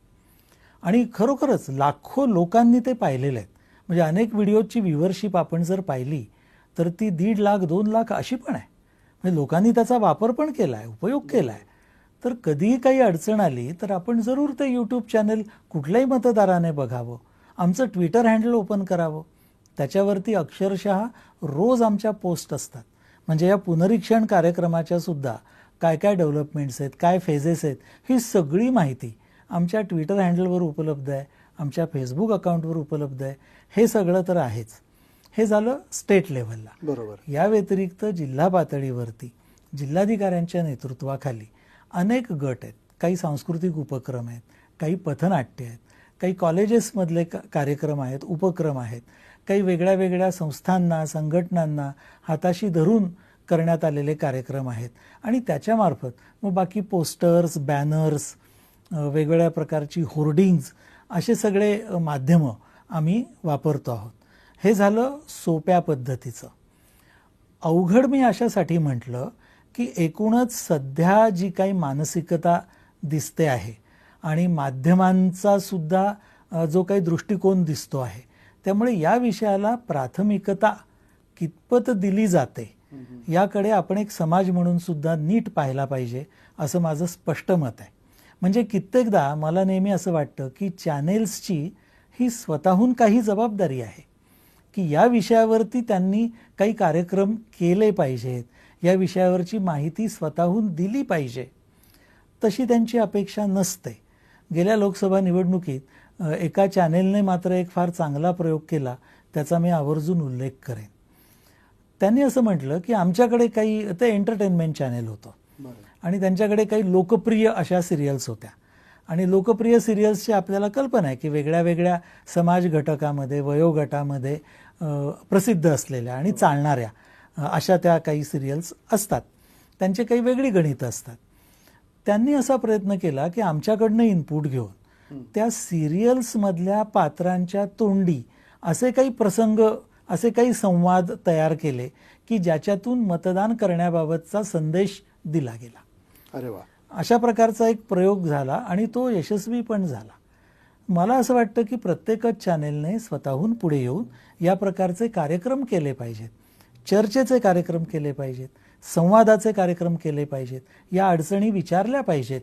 आणि खरोखरच लाखो लोकांनी ते पाहिलेले आहेत. म्हणजे अनेक व्हिडिओची व्ह्यूअरशिप आपण जर पाहिली तर ती 1.5 लाख 2 लाख अशी पण आहे. म्हणजे लोकांनी त्याचा वापर पण केला आहे, उपयोग केला आहे. तर कधीही काही अडचण आली तर आपण जरूर ते YouTube चॅनेल कुठल्याही मतदाराने बघावं. आमचं ट्विटर हँडल ओपन करावं, त्याच्यावरती अक्षरशः रोज आमच्या पोस्ट असतात. म्हणजे या पुनरीक्षण कार्यक्रमाच्या सुद्धा काय काय डेव्हलपमेंट्स आहेत, काय फेजेस आहेत, ही सगळी माहिती आमच्या ट्विटर हँडलवर उपलब्ध आहे, आमच्या फेसबुक अकाउंटवर उपलब्ध आहे. हे सगळं तर आहेच. हे झालं स्टेट लेव्हलला. बरोबर. या व्यतिरिक्त जिल्हा पातळीवरती जिल्हाधिकाऱ्यांच्या नेतृत्वाखाली अनेक गट आहेत. काही सांस्कृतिक उपक्रम आहेत, काही पथनाट्य आहेत, काही कॉलेजेसमधले कार्यक्रम आहेत, उपक्रम आहेत, काही वेगळ्या वेगळ्या संस्थांना, संघटनांना हाताशी धरून करण्यात आलेले कार्यक्रम आहेत आणि त्याच्यामार्फत मग बाकी पोस्टर्स, बॅनर्स, वेगवेगळ्या प्रकारची होर्डिंग्ज, असे सगळे माध्यमं आम्ही वापरतो आहोत. हे झालं सोप्या पद्धतीचं. अवघड मी अशासाठी म्हटलं की एकूणच सध्या जी काही मानसिकता दिसते आहे आणि माध्यमांचा सुद्धा जो काही दृष्टिकोन दिसतो आहे, त्यामुळे या विषयाला प्राथमिकता कितपत दिली जाते याकडे आपण एक समाज म्हणून सुद्धा नीट पाहायला पाहिजे, असं माझं स्पष्ट मत आहे. म्हणजे कित्येकदा मला नेहमी असं वाटतं की चॅनेल्सची ही स्वतःहून काही जबाबदारी आहे की या विषयावरती त्यांनी काही कार्यक्रम केले पाहिजेत, या विषयावरची माहिती स्वतःहून दिली पाहिजे. तशी त्यांची अपेक्षा नसते. गेल्या लोकसभा निवडणुकीत एका चॅनेलने मात्र एक फार चांगला प्रयोग केला, त्याचा मी आवर्जून उल्लेख करेन. त्यांनी असं म्हटलं की आमच्याकडे काही, ते एंटरटेनमेंट चॅनेल होतं आणि त्यांच्याकडे काही लोकप्रिय अशा सिरियल्स होत्या आणि लोकप्रिय सिरियल्सची आपल्याला कल्पना आहे की वेगळ्या वेगळ्या समाज घटकामध्ये, वयोगटामध्ये प्रसिद्ध असलेल्या आणि चालणाऱ्या अशा त्या काही सिरियल्स असतात. त्यांचे काही वेगळी गणितं असतात. त्यांनी असा प्रयत्न केला की आमच्याकडनं इनपुट घेऊन त्या सिरियल्समधल्या पात्रांच्या तोंडी असे काही प्रसंग, असे काही संवाद तयार केले की ज्याच्यातून मतदान करण्याबाबतचा संदेश दिला गेला. अरे वा. अशा प्रकारचा एक प्रयोग झाला आणि तो यशस्वी पण झाला. मला असं वाटतं की प्रत्येकच चॅनेलने स्वतःहून पुढे येऊन या प्रकारचे कार्यक्रम केले पाहिजेत. चर्चेचे कार्यक्रम केले पाहिजेत, संवादाचे कार्यक्रम केले पाहिजेत, या अडचणी विचारल्या पाहिजेत.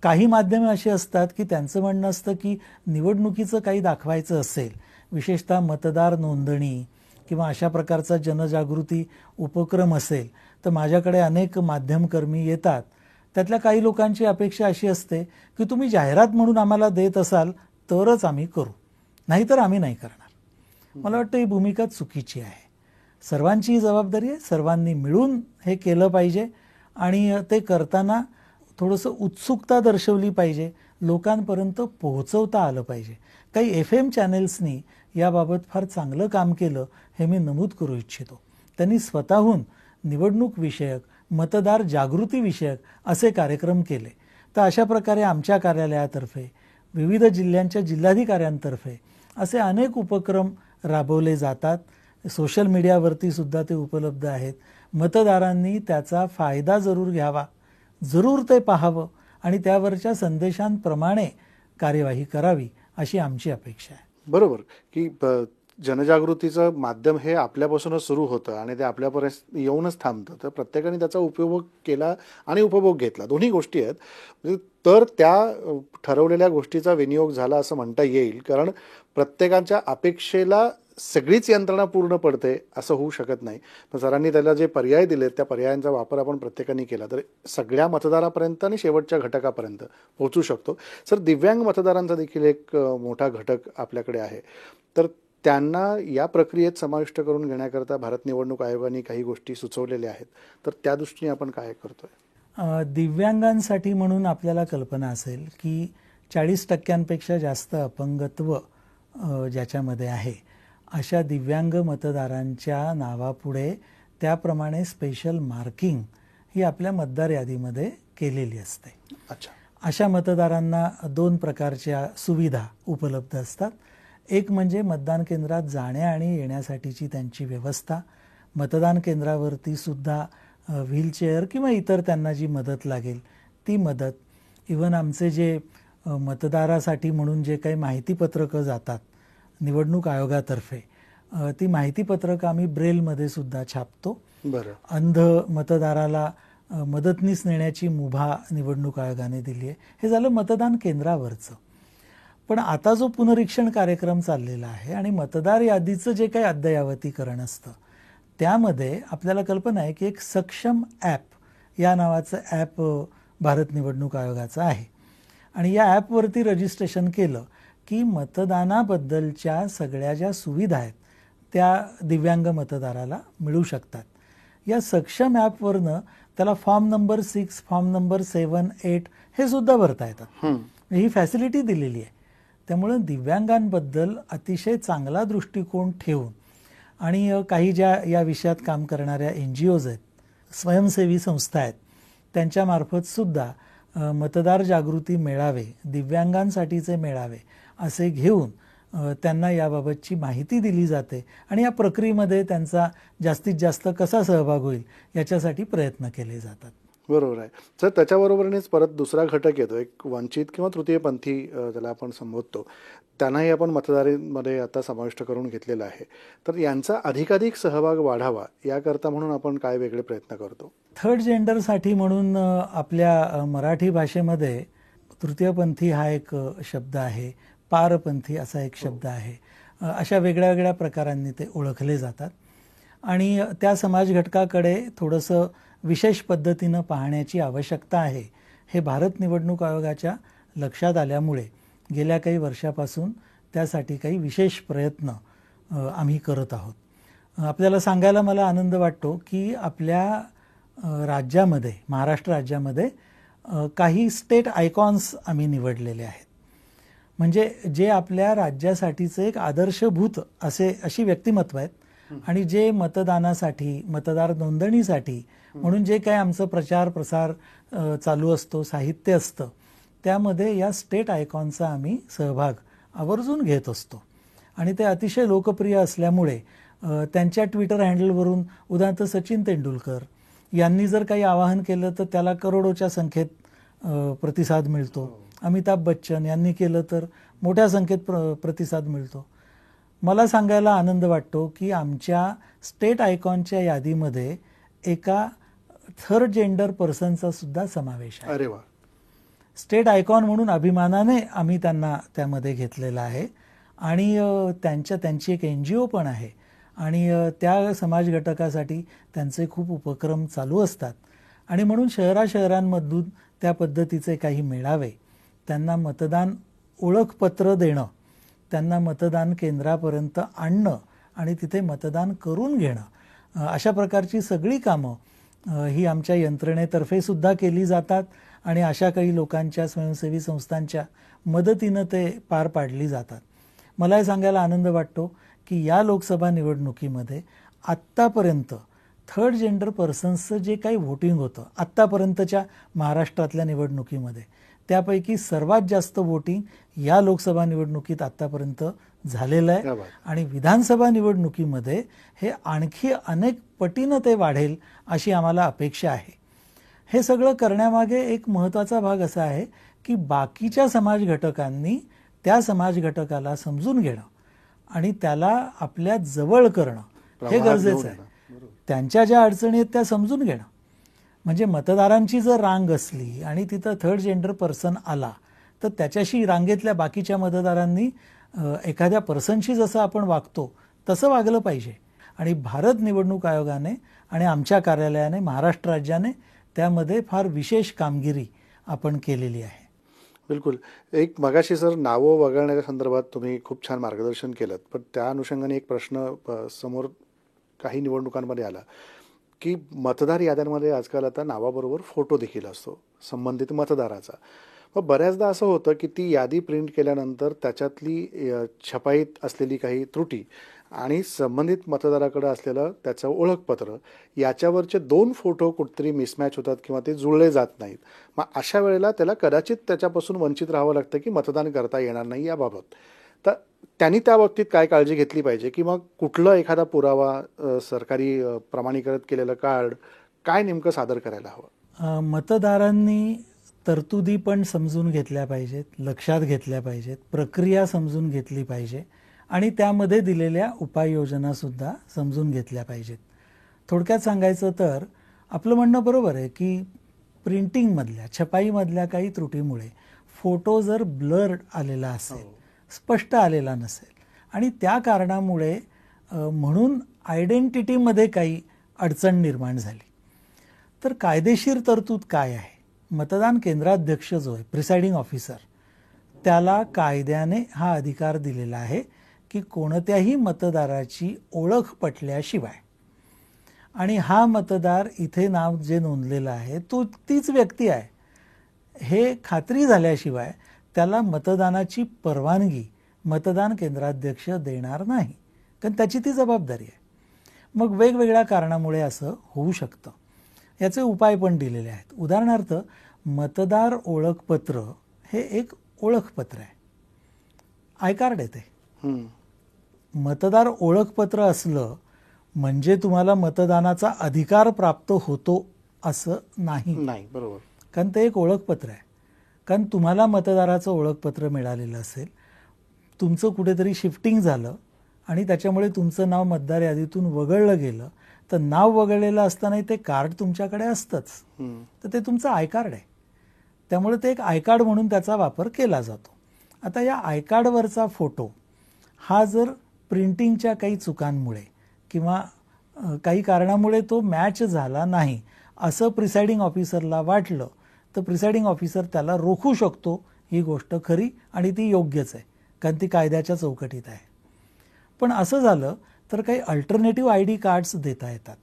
काही माध्यमे अशी असतात की त्यांचं म्हणणं असतं की निवडणुकीचं काही दाखवायचं असेल, विशेषतः मतदार नोंदणी किंवा अशा प्रकारचा जनजागृती उपक्रम असेल तर माझ्याकडे अनेक माध्यमकर्मी येतात. त्यातल्या काही लोकांची अपेक्षा अशी असते की तुम्ही जाहिरात म्हणून आम्हाला देत असाल तरच आम्ही करू, नाहीतर आम्ही नाही करणार. मला वाटतं ही भूमिका चुकीची आहे. सर्वांची जबाबदारी आहे, सर्वांनी मिळून हे केलं पाहिजे आणि ते करताना थोडंसं उत्सुकता दर्शवली पाहिजे, लोकांपर्यंत पोहोचवता आलं पाहिजे. काही FM चॅनेल्सनी याबाबत फार चांगलं काम केलं हे मी नमूद करू इच्छितो. त्यांनी स्वतःहून निवडणूक विषयक, मतदार जागृती विषयक असे कार्यक्रम केले. तर अशा प्रकारे आमच्या कार्यालयातर्फे, विविध जिल्ह्यांच्या जिल्हाधिकाऱ्यांतर्फे असे अनेक उपक्रम राबवले जातात. सोशल मीडियावरती सुद्धा ते उपलब्ध आहेत. मतदारांनी त्याचा फायदा जरूर घ्यावा, जरूर ते पाहावं आणि त्यावरच्या संदेशांप्रमाणे कार्यवाही करावी अशी आमची अपेक्षा आहे. बरोबर की जनजागृतीचं माध्यम हे आपल्यापासूनच सुरू होतं आणि ते आपल्यापर्यंत येऊनच थांबतं. तर प्रत्येकाने त्याचा उपयोग केला आणि उपभोग घेतला, दोन्ही गोष्टी आहेत. म्हणजे तर त्या ठरवलेल्या गोष्टीचा विनियोग झाला असं म्हणता येईल. कारण प्रत्येकाच्या अपेक्षेला सगळीच यंत्रणा पूर्ण पडते असं होऊ शकत नाही. पण सरांनी त्याला जे पर्याय दिले त्या पर्यायांचा वापर आपण प्रत्येकाने केला तर सगळ्या मतदारापर्यंत आणि शेवटच्या घटकापर्यंत पोहोचू शकतो. सर, दिव्यांग मतदारांचा देखील एक मोठा घटक आपल्याकडे आहे. तर त्यांना या प्रक्रियेत समाविष्ट करून घेण्याकरता भारत निवडणूक आयोगाने काही गोष्टी सुचवलेल्या आहेत. तर त्या दृष्टीने आपण काय करतोय? दिव्यांगांसाठी म्हणून आपल्याला कल्पना असेल की 40% जास्त अपंगत्व ज्याच्यामध्ये आहे अशा दिव्यांग मतदारांच्या नावापुढे त्याप्रमाणे स्पेशल मार्किंग ही आपल्या मतदार यादीमध्ये केलेली असते. अच्छा. अशा मतदारांना 2 प्रकारच्या सुविधा उपलब्ध असतात. एक म्हणजे मतदान केंद्रात जाण्या आणि येण्यासाठीची त्यांची व्यवस्था, मतदान केंद्रावरती सुद्धा व्हीलचेअर किंवा इतर त्यांना जी मदत लागेल ती मदत. इव्हन आमचे जे मतदारासाठी म्हणून जे काही माहितीपत्रकं जातात निवडणूक आयोगातर्फे, ती माहितीपत्रकं आम्ही ब्रेलमध्ये सुद्धा छापतो. बरं. अंध मतदाराला मदतनीस नेण्याची मुभा निवडणूक आयोगाने दिली आहे. हे झालं मतदान केंद्रावरचं. पण आता जो पुनरीक्षण कार्यक्रम चाललेला आहे आणि मतदार यादीचं जे काही अद्ययावतीकरण असतं त्यामध्ये आपल्याला कल्पना आहे की एक सक्षम ॲप या नावाचं ॲप भारत निवडणूक आयोगाचं आहे आणि या ॲपवरती रजिस्ट्रेशन केलं की मतदानाबद्दलच्या सगळ्या ज्या सुविधा आहेत त्या दिव्यांग मतदाराला मिळू शकतात. या सक्षम ॲपवरनं त्याला फॉर्म नंबर 6, फॉर्म नंबर 7, 8 हे सुद्धा भरता येतात. ही फॅसिलिटी दिलेली आहे. त्यामुळे दिव्यांगांबद्दल अतिशय चांगला दृष्टिकोन ठेवून आणि काही ज्या या विषयात काम करणाऱ्या NGOs आहेत, स्वयंसेवी संस्था आहेत, त्यांच्यामार्फत सुद्धा मतदार जागृती मेळावे, दिव्यांगांसाठीचे मेळावे असे घेऊन त्यांना याबाबतची माहिती दिली जाते आणि या प्रक्रियेमध्ये त्यांचा जास्तीत जास्त कसा सहभाग होईल याच्यासाठी प्रयत्न केले जातात. बरोबर आहे. तर त्याच्याबरोबरच परत दुसरा घटक येतो, एक वंचित किंवा तृतीयपंथी ज्याला आपण संबोधतो, त्यांनाही आपण मतदारीमध्ये आता समाविष्ट करून घेतलेला आहे. तर यांचा अधिकाधिक सहभाग वाढावा याकरता म्हणून आपण काय वेगळे प्रयत्न करतो? थर्ड जेंडरसाठी म्हणून आपल्या मराठी भाषेमध्ये तृतीयपंथी हा एक शब्द आहे, पारपंथी असा एक शब्द आहे. अशा वेगळ्या वेगळ्या प्रकारांनी ते ओळखले जातात आणि त्या समाज घटकाकडे थोडंसं विशेष पद्धतीनं पाहण्याची आवश्यकता आहे. हे भारत निवडणूक आयोगाच्या लक्षात आल्यामुळे गेल्या काही वर्षापासून त्यासाठी काही विशेष प्रयत्न आम्ही करत आहोत. आपल्याला सांगायला मला आनंद वाटतो की आपल्या राज्यामध्ये, महाराष्ट्र राज्यामध्ये काही स्टेट आयकॉन्स आम्ही निवडलेले आहेत. म्हणजे जे आपल्या राज्यासाठीचे एक आदर्शभूत अशी व्यक्तिमत्व आहेत आणि जे मतदानासाठी, मतदार नोंदणीसाठी म्हणून जे काही आमचं प्रचार प्रसार चालू असतो, साहित्य असतं, त्यामध्ये या स्टेट आयकॉनचा आम्ही सहभाग आवर्जून घेत असतो आणि ते अतिशय लोकप्रिय असल्यामुळे त्यांच्या ट्विटर हँडलवरून उदाहरणार्थ सचिन तेंडुलकर यांनी जर काही आवाहन केलं तर त्याला करोडोच्या संख्येत प्रतिसाद मिळतो. अमिताभ बच्चन यांनी केलं तर मोठ्या संख्येत प्रतिसाद मिळतो. मला सांगायला आनंद वाटतो की आमच्या स्टेट आयकॉनच्या यादीमध्ये एका थर्ड जेंडर पर्सनचा सुद्धा समावेश आहे. अरे वा. स्टेट आयकॉन म्हणून अभिमानाने आम्ही त्यांना त्यामध्ये घेतलेलं आहे आणि त्यांची एक NGO पण आहे आणि त्या समाज घटकासाठी त्यांचे खूप उपक्रम चालू असतात आणि म्हणून शहरांमधून त्या पद्धतीचे काही मेळावे, त्यांना मतदान ओळखपत्र देणं, त्यांना मतदान केंद्रापर्यंत आणणं आणि तिथे मतदान करून घेणं, अशा प्रकारची सगळी कामं ही आमच्या यंत्रणेतर्फे सुद्धा केली जातात आणि अशा काही लोकांच्या स्वयंसेवी संस्थांच्या मदतीनं ते पार पाडली जातात. मला हे सांगायला आनंद वाटतो की या लोकसभा निवडणुकीमध्ये आत्तापर्यंत थर्ड जेंडर पर्सन्सचं जे काही व्होटिंग होतं आत्तापर्यंतच्या महाराष्ट्रातल्या निवडणुकीमध्ये, त्यापैकी सर्वात जास्त वोटिंग या लोकसभा निवडणुकीत आत्तापर्यंत झालेलं आहे आणि विधानसभा निवडणुकीमध्ये हे आणखी अनेक पटीनं ते वाढेल अशी आम्हाला अपेक्षा आहे. हे सगळं करण्यामागे एक महत्त्वाचा भाग असा आहे की बाकीच्या समाज घटकांनी त्या समाज घटकाला समजून घेणं आणि त्याला आपल्या जवळ करणं हे गरजेचं आहे. त्यांच्या ज्या अडचणी आहेत त्या समजून घेणं. म्हणजे मतदारांची जर रांग असली आणि तिथं थर्ड जेंडर पर्सन आला तर त्याच्याशी रांगेतल्या बाकीच्या मतदारांनी एखाद्या पर्सनशी जसं आपण वागतो तसं वागलं पाहिजे आणि भारत निवडणूक आयोगाने आणि आमच्या कार्यालयाने, महाराष्ट्र राज्याने त्यामध्ये फार विशेष कामगिरी आपण केलेली आहे. बिलकुल. एक मगाशी सर नावं वगळण्याच्या संदर्भात तुम्ही खूप छान मार्गदर्शन केलं, पण त्या अनुषंगाने एक प्रश्न समोर काही निवडणुकांमध्ये आला की मतदार याद्यांमध्ये आजकाल आता नावाबरोबर फोटो देखील असतो संबंधित मतदाराचा. मग बऱ्याचदा असं होतं की ती यादी प्रिंट केल्यानंतर त्याच्यातली छपाईत असलेली काही त्रुटी आणि संबंधित मतदाराकडे असलेलं त्याचं ओळखपत्र याच्यावरचे 2 फोटो कुठेतरी मिसमॅच होतात किंवा ते जुळले जात नाहीत. मग अशा वेळेला त्याला कदाचित त्याच्यापासून वंचित राहावं लागतं की मतदान करता येणार नाही याबाबत. तर त्यांनी त्या बाबतीत काय काळजी घेतली पाहिजे की मग कुठलं एखादा पुरावा, सरकारी प्रमाणीकृत केलेलं कार्ड, काय नेमकं सादर करायला हवं? मतदारांनी तरतुदी पण समजून घेतल्या पाहिजेत, लक्षात घेतल्या पाहिजेत, प्रक्रिया समजून घेतली पाहिजे आणि त्यामध्ये दिलेल्या उपाययोजना सुद्धा समजून घेतल्या पाहिजेत. थोडक्यात सांगायचं तर आपलं म्हणणं बरोबर आहे की प्रिंटिंगमधल्या, छपाईमधल्या काही त्रुटीमुळे फोटो जर ब्लर आलेला असेल, स्पष्ट आलेला नसेल आणि त्या कारणामुळे म्हणून आयडेंटिटीमध्ये काही अडचण निर्माण झाली तर कायदेशीर तरतूद काय आहे? मतदान केंद्राध्यक्ष जो आहे, प्रिसाइडिंग ऑफिसर, त्याला कायद्याने हा अधिकार दिलेला आहे की कोणत्याही मतदाराची ओळख पटल्याशिवाय आणि हा मतदार इथे नाव जे नोंदलेलं आहे तो तीच व्यक्ती आहे हे खात्री झाल्याशिवाय त्याला मतदानाची परवानगी मतदान केंद्राध्यक्ष देणार नाही, कारण त्याची ती जबाबदारी आहे. मग वेगवेगळ्या कारणामुळे असं होऊ शकतं. याचे उपाय पण दिलेले आहेत. उदाहरणार्थ मतदार ओळखपत्र हे एक ओळखपत्र आहे, आय कार्ड आहे ते. मतदार ओळखपत्र असलं म्हणजे तुम्हाला मतदानाचा अधिकार प्राप्त होतो असं नाही. बरोबर. कारण ते एक ओळखपत्र आहे. कारण तुम्हाला मतदाराचं ओळखपत्र मिळालेलं असेल, तुमचं कुठेतरी शिफ्टिंग झालं आणि त्याच्यामुळे तुमचं नाव मतदार यादीतून वगळलं गेलं तर नाव वगळलेलं असतानाही ते कार्ड तुमच्याकडे असतंच, तर ते तुमचं आय कार्ड आहे. त्यामुळे ते एक आय कार्ड म्हणून त्याचा वापर केला जातो. आता या आय कार्डवरचा फोटो हा जर प्रिंटिंगच्या काही चुकांमुळे किंवा काही कारणामुळे तो मॅच झाला नाही असं प्रिसाइडिंग ऑफिसरला वाटलं तर प्रिसाइडिंग ऑफिसर त्याला रोखू शकतो. ही गोष्ट खरी आणि ती योग्यच आहे, कारण ती कायद्याच्या चौकटीत आहे. पण असं झालं तर काही अल्टरनेटिव्ह ID कार्ड्स देता येतात.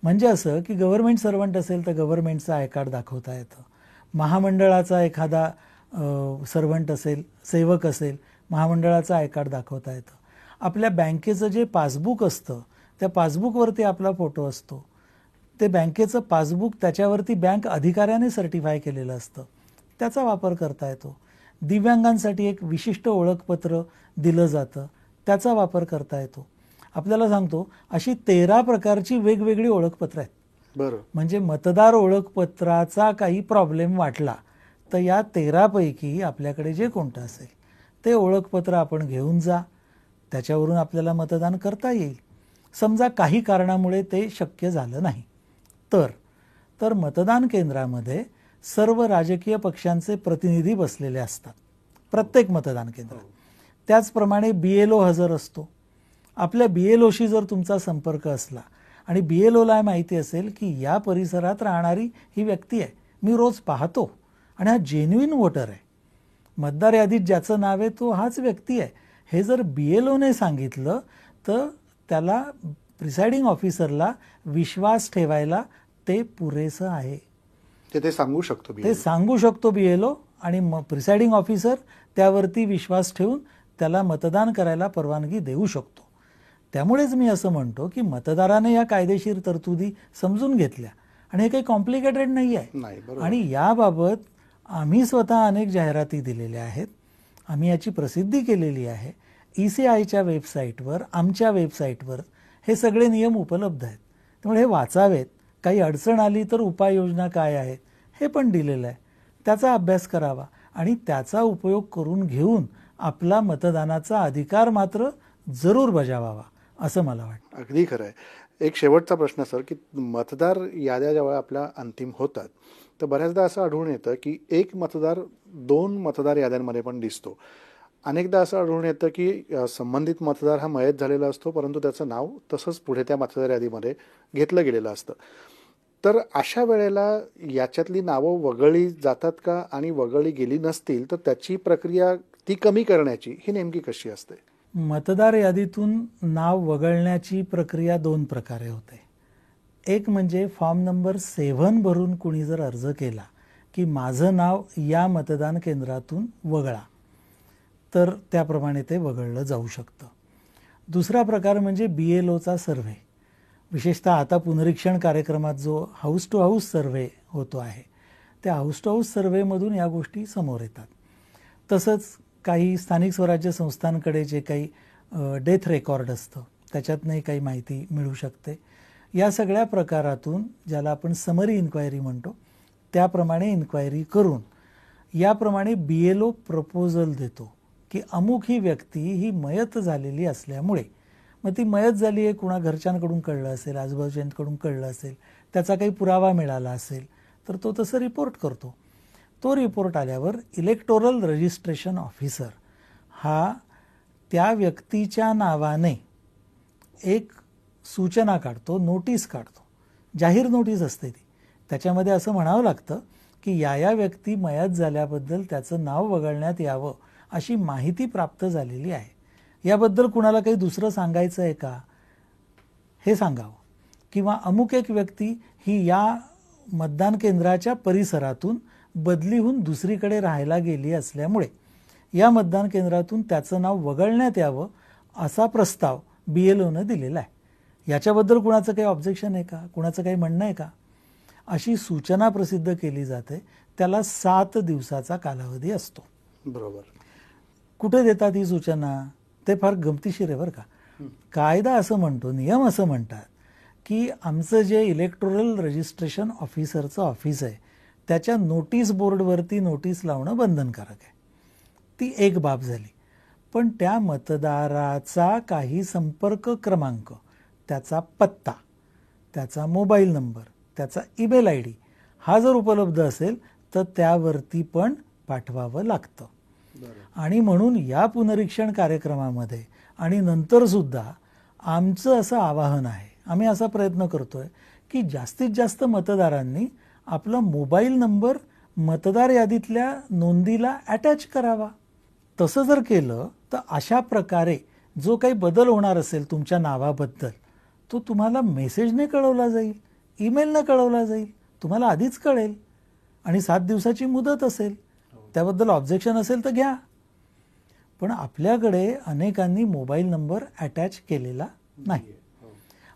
म्हणजे असं की गव्हर्नमेंट सर्वंट असेल तर गव्हर्नमेंटचं आय कार्ड दाखवता येतं, महामंडळाचा एखादा सर्वंट असेल, सेवक असेल, महामंडळाचं आय कार्ड दाखवता येतं. आपल्या बँकेचं जे पासबुक असतं त्या पासबुकवरती आपला फोटो असतो, ते बँकेचं पासबुक त्याच्यावरती बँक अधिकाऱ्याने सर्टिफाय केलेलं असतं, त्याचा वापर करता येतो. दिव्यांगांसाठी एक विशिष्ट ओळखपत्र दिलं जातं, त्याचा वापर करता येतो. आपल्याला सांगतो अशी 13 प्रकारची वेगवेगळी ओळखपत्र आहेत. बरं. म्हणजे मतदार ओळखपत्राचा काही प्रॉब्लेम वाटला तर या 13 पैकी आपल्याकडे जे कोणतं असेल ते ओळखपत्र आपण घेऊन जा, त्याच्यावरून आपल्याला मतदान करता येईल. समजा काही कारणामुळे ते शक्य झालं नाही तर मतदान केंद्रामध्ये सर्व राजकीय पक्षांचे प्रतिनिधी बसलेले असतात प्रत्येक मतदान केंद्रात. त्याचप्रमाणे BLO हजर असतो. आपल्या BLOशी जर तुमचा संपर्क असला आणि BLOला माहिती असेल की या परिसरात राहणारी ही व्यक्ती आहे, मी रोज पाहतो आणि हा जेन्युइन वोटर आहे, मतदार यादीत ज्याचं नाव आहे तो हाच व्यक्ती आहे, हे जर BLOने सांगितलं तर त्याला प्रिसाइडिंग ऑफिसरला विश्वास ठेवायला ते पुरेसं आहे. ते सांगू शकतो ते सांगू शकतो BLO आणि प्रिसाइडिंग ऑफिसर त्यावरती विश्वास ठेवून त्याला मतदान करायला परवानगी देऊ शकतो. त्यामुळेच मी असं म्हणतो की मतदाराने या कायदेशीर तरतुदी समजून घेतल्या आणि हे काही कॉम्प्लिकेटेड नाही आहे. आणि याबाबत आम्ही स्वतः अनेक जाहिराती दिलेल्या आहेत, आम्ही याची प्रसिद्धी केलेली आहे. ECIच्या वेबसाईटवर, आमच्या वेबसाईटवर हे सगळे नियम उपलब्ध आहेत. त्यामुळे हे वाचावेत. काही अडचण आली तर उपाययोजना काय आहेत हे पण दिलेलं आहे. त्याचा अभ्यास करावा आणि त्याचा उपयोग करून घेऊन आपला मतदानाचा अधिकार मात्र जरूर बजावावा असं मला वाटतं. अगदी खरं आहे. एक शेवटचा प्रश्न सर, की मतदार याद्या जेव्हा आपल्या अंतिम होतात तर बऱ्याचदा असं आढळून येतं की एक मतदार 2 मतदार याद्यांमध्ये पण दिसतो. अनेकदा असं आढळून येतं की संबंधित मतदार हा मयत झालेला असतो परंतु त्याचं नाव तसंच पुढे त्या मतदार यादीमध्ये घेतलं गेलेलं असतं. तर अशा वेळेला याच्यातली नावं वगळली जातात का, आणि वगळली गेली नसतील तर त्याची प्रक्रिया ती कमी करण्याची ही नेमकी कशी असते? मतदार यादीतून नाव वगळण्याची प्रक्रिया 2 प्रकारे होते. एक म्हणजे फॉर्म नंबर 7 भरून कुणी जर अर्ज केला की माझं नाव या मतदान केंद्रातून वगळा, तर त्याप्रमाणे ते वगळलं जाऊ शकतं. दुसरा प्रकार म्हणजे BLOचा सर्व्हे. विशेषतः आता पुनरीक्षण कार्यक्रमात जो हाऊस टू हाऊस सर्व्हे होतो आहे त्या हाऊस टू हाऊस सर्व्हेमधून या गोष्टी समोर येतात. तसंच काही स्थानिक स्वराज्य संस्थांकडे जे काही डेथ रेकॉर्ड असतं त्याच्यातनंही काही माहिती मिळू शकते. या सगळ्या प्रकारातून, ज्याला आपण समरी इन्क्वायरी म्हणतो, त्याप्रमाणे इन्क्वायरी करून याप्रमाणे BLO प्रपोजल देतो की अमुक ही व्यक्ती ही मयत झालेली असल्यामुळे, मग ती मयत झाली आहे, कुणा घरच्यांकडून कळलं असेल, आजूबाजूच्यांकडून कळलं असेल, त्याचा काही पुरावा मिळाला असेल तर तो तसं रिपोर्ट करतो. तो रिपोर्ट आल्यावर इलेक्टोरल रजिस्ट्रेशन ऑफिसर हा त्या व्यक्तीच्या नावाने एक सूचना काढतो, नोटीस काढतो. जाहीर नोटीस असते ती. त्याच्यामध्ये असं म्हणावं लागतं की या व्यक्ती मयत झाल्याबद्दल त्याचं नाव वगळण्यात यावं अशी माहिती प्राप्त झालेली आहे. याबद्दल कुणाला काही दुसरं सांगायचं आहे का हे सांगावं. किंवा अमुक एक व्यक्ती ही या मतदान केंद्राच्या परिसरातून बदली होऊन दुसरीकडे राहायला गेली असल्यामुळे या मतदान केंद्रातून त्याचं नाव वगळण्यात यावं असा प्रस्ताव BLOनं दिलेला आहे. याच्याबद्दल कुणाचं काही ऑब्जेक्शन आहे का, कुणाचं काही म्हणणं आहे का, अशी सूचना प्रसिद्ध केली जाते. त्याला 7 दिवसाचा कालावधी असतो. बरोबर. कुठे देतात ही सूचना ते फार गमतीशीर आहे बरं का. कायदा असं म्हणतो, नियम असं म्हणतात की आमचं जे इलेक्टोरल रजिस्ट्रेशन ऑफिसरचं ऑफिस आहे त्याच्या नोटीस बोर्डवरती नोटीस लावणं बंधनकारक आहे. ती एक बाब झाली. पण त्या मतदाराचा काही संपर्क क्रमांक, त्याचा पत्ता, त्याचा मोबाईल नंबर, त्याचा ईमेल ID हा जर उपलब्ध असेल तर त्यावरती पण पाठवावं लागतं. आणि म्हणून या पुनरीक्षण कार्यक्रमामध्ये आणि नंतर सुद्धा आमचं असं आवाहन आहे, आम्ही असा प्रयत्न करतोय की जास्तीत जास्त मतदारांनी आपला मोबाईल नंबर मतदार यादीतल्या नोंदीला अटॅच करावा. तसं जर केलं तर अशा प्रकारे जो काही बदल होणार असेल तुमच्या नावाबद्दल तो तुम्हाला मेसेजने कळवला जाईल, ईमेलने कळवला जाईल, तुम्हाला आधीच कळेल. आणि 7 दिवसाची मुदत असेल, त्याबद्दल ऑब्जेक्शन असेल तर घ्या. पण आपल्याकडे अनेकांनी मोबाईल नंबर अटॅच केलेला नाही.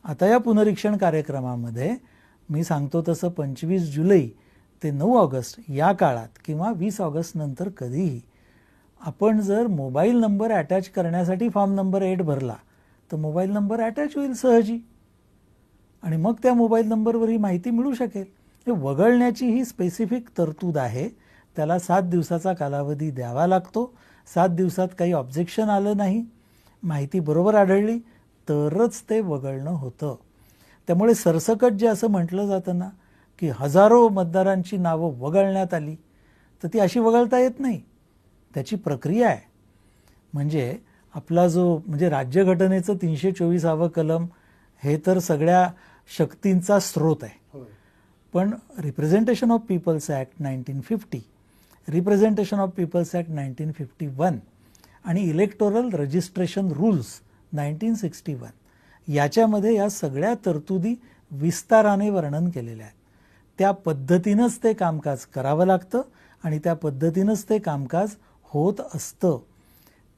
आता या पुनरीक्षण कार्यक्रमामध्ये मी सांगतो तसं 25 जुलै ते 9 ऑगस्ट या काळात किंवा 20 ऑगस्ट नंतर कधीही आपण जर मोबाईल नंबर अटॅच करण्यासाठी फॉर्म नंबर 8 भरला तर मोबाईल नंबर अटॅच होईल सहजी आणि मग त्या मोबाईल नंबरवर ही माहिती मिळू शकेल. हे वगळण्याची ही स्पेसिफिक तरतूद आहे. त्याला 7 दिवसाचा कालावधी द्यावा लागतो. 7 दिवसात काही ऑब्जेक्शन आलं नाही, माहिती बरोबर आढळली तरच ते वगळणं होतं. त्यामुळे सरसकट जे असं म्हटलं जातं ना की हजारो मतदारांची नावं वगळण्यात आली, तर ती अशी वगळता येत नाही. त्याची प्रक्रिया आहे. म्हणजे आपला जो म्हणजे राज्यघटनेचं 324वे कलम हे तर सगळ्या शक्तींचा स्रोत आहे. पण representation of people's act 1950, representation of people's act 1951 आणि इलेक्टोरल रजिस्ट्रेशन रूल्स 1961 याच्यामध्ये या सगळ्या तरतुदी विस्ताराने वर्णन केलेल्या आहेत. त्या पद्धतीनंच ते कामकाज करावं लागतं आणि त्या पद्धतीनंच ते कामकाज होत असतं.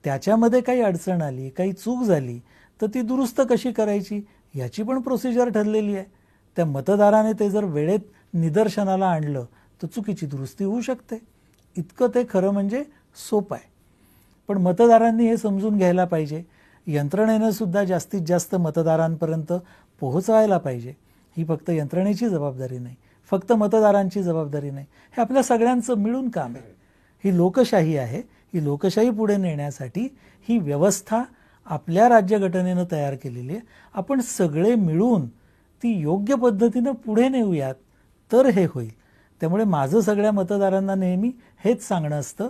त्याच्यामध्ये काही अडचण आली, काही चूक झाली तर ती दुरुस्त कशी करायची याची पण प्रोसिजर ठरलेली आहे. त्या मतदाराने ते जर वेळेत निदर्शनाला आणलं तर चुकीची दुरुस्ती होऊ शकते. इतकं ते खरं म्हणजे सोपं आहे. पण मतदारांनी हे समजून घ्यायला पाहिजे. यंत्रणेनं सुद्धा जास्तीत जास्त मतदारांपर्यंत पोहोचवायला पाहिजे. ही फक्त यंत्रणेची जबाबदारी नाही, फक्त मतदारांची जबाबदारी नाही, हे आपल्या सगळ्यांचं मिळून काम आहे. ही लोकशाही आहे. ही लोकशाही पुढे नेण्यासाठी ही व्यवस्था आपल्या राज्यघटनेनं तयार केलेली आहे. आपण सगळे मिळून ती योग्य पद्धतीनं पुढे नेऊयात तर हे होईल. त्यामुळे माझं सगळ्या मतदारांना नेहमी हेच सांगणं असतं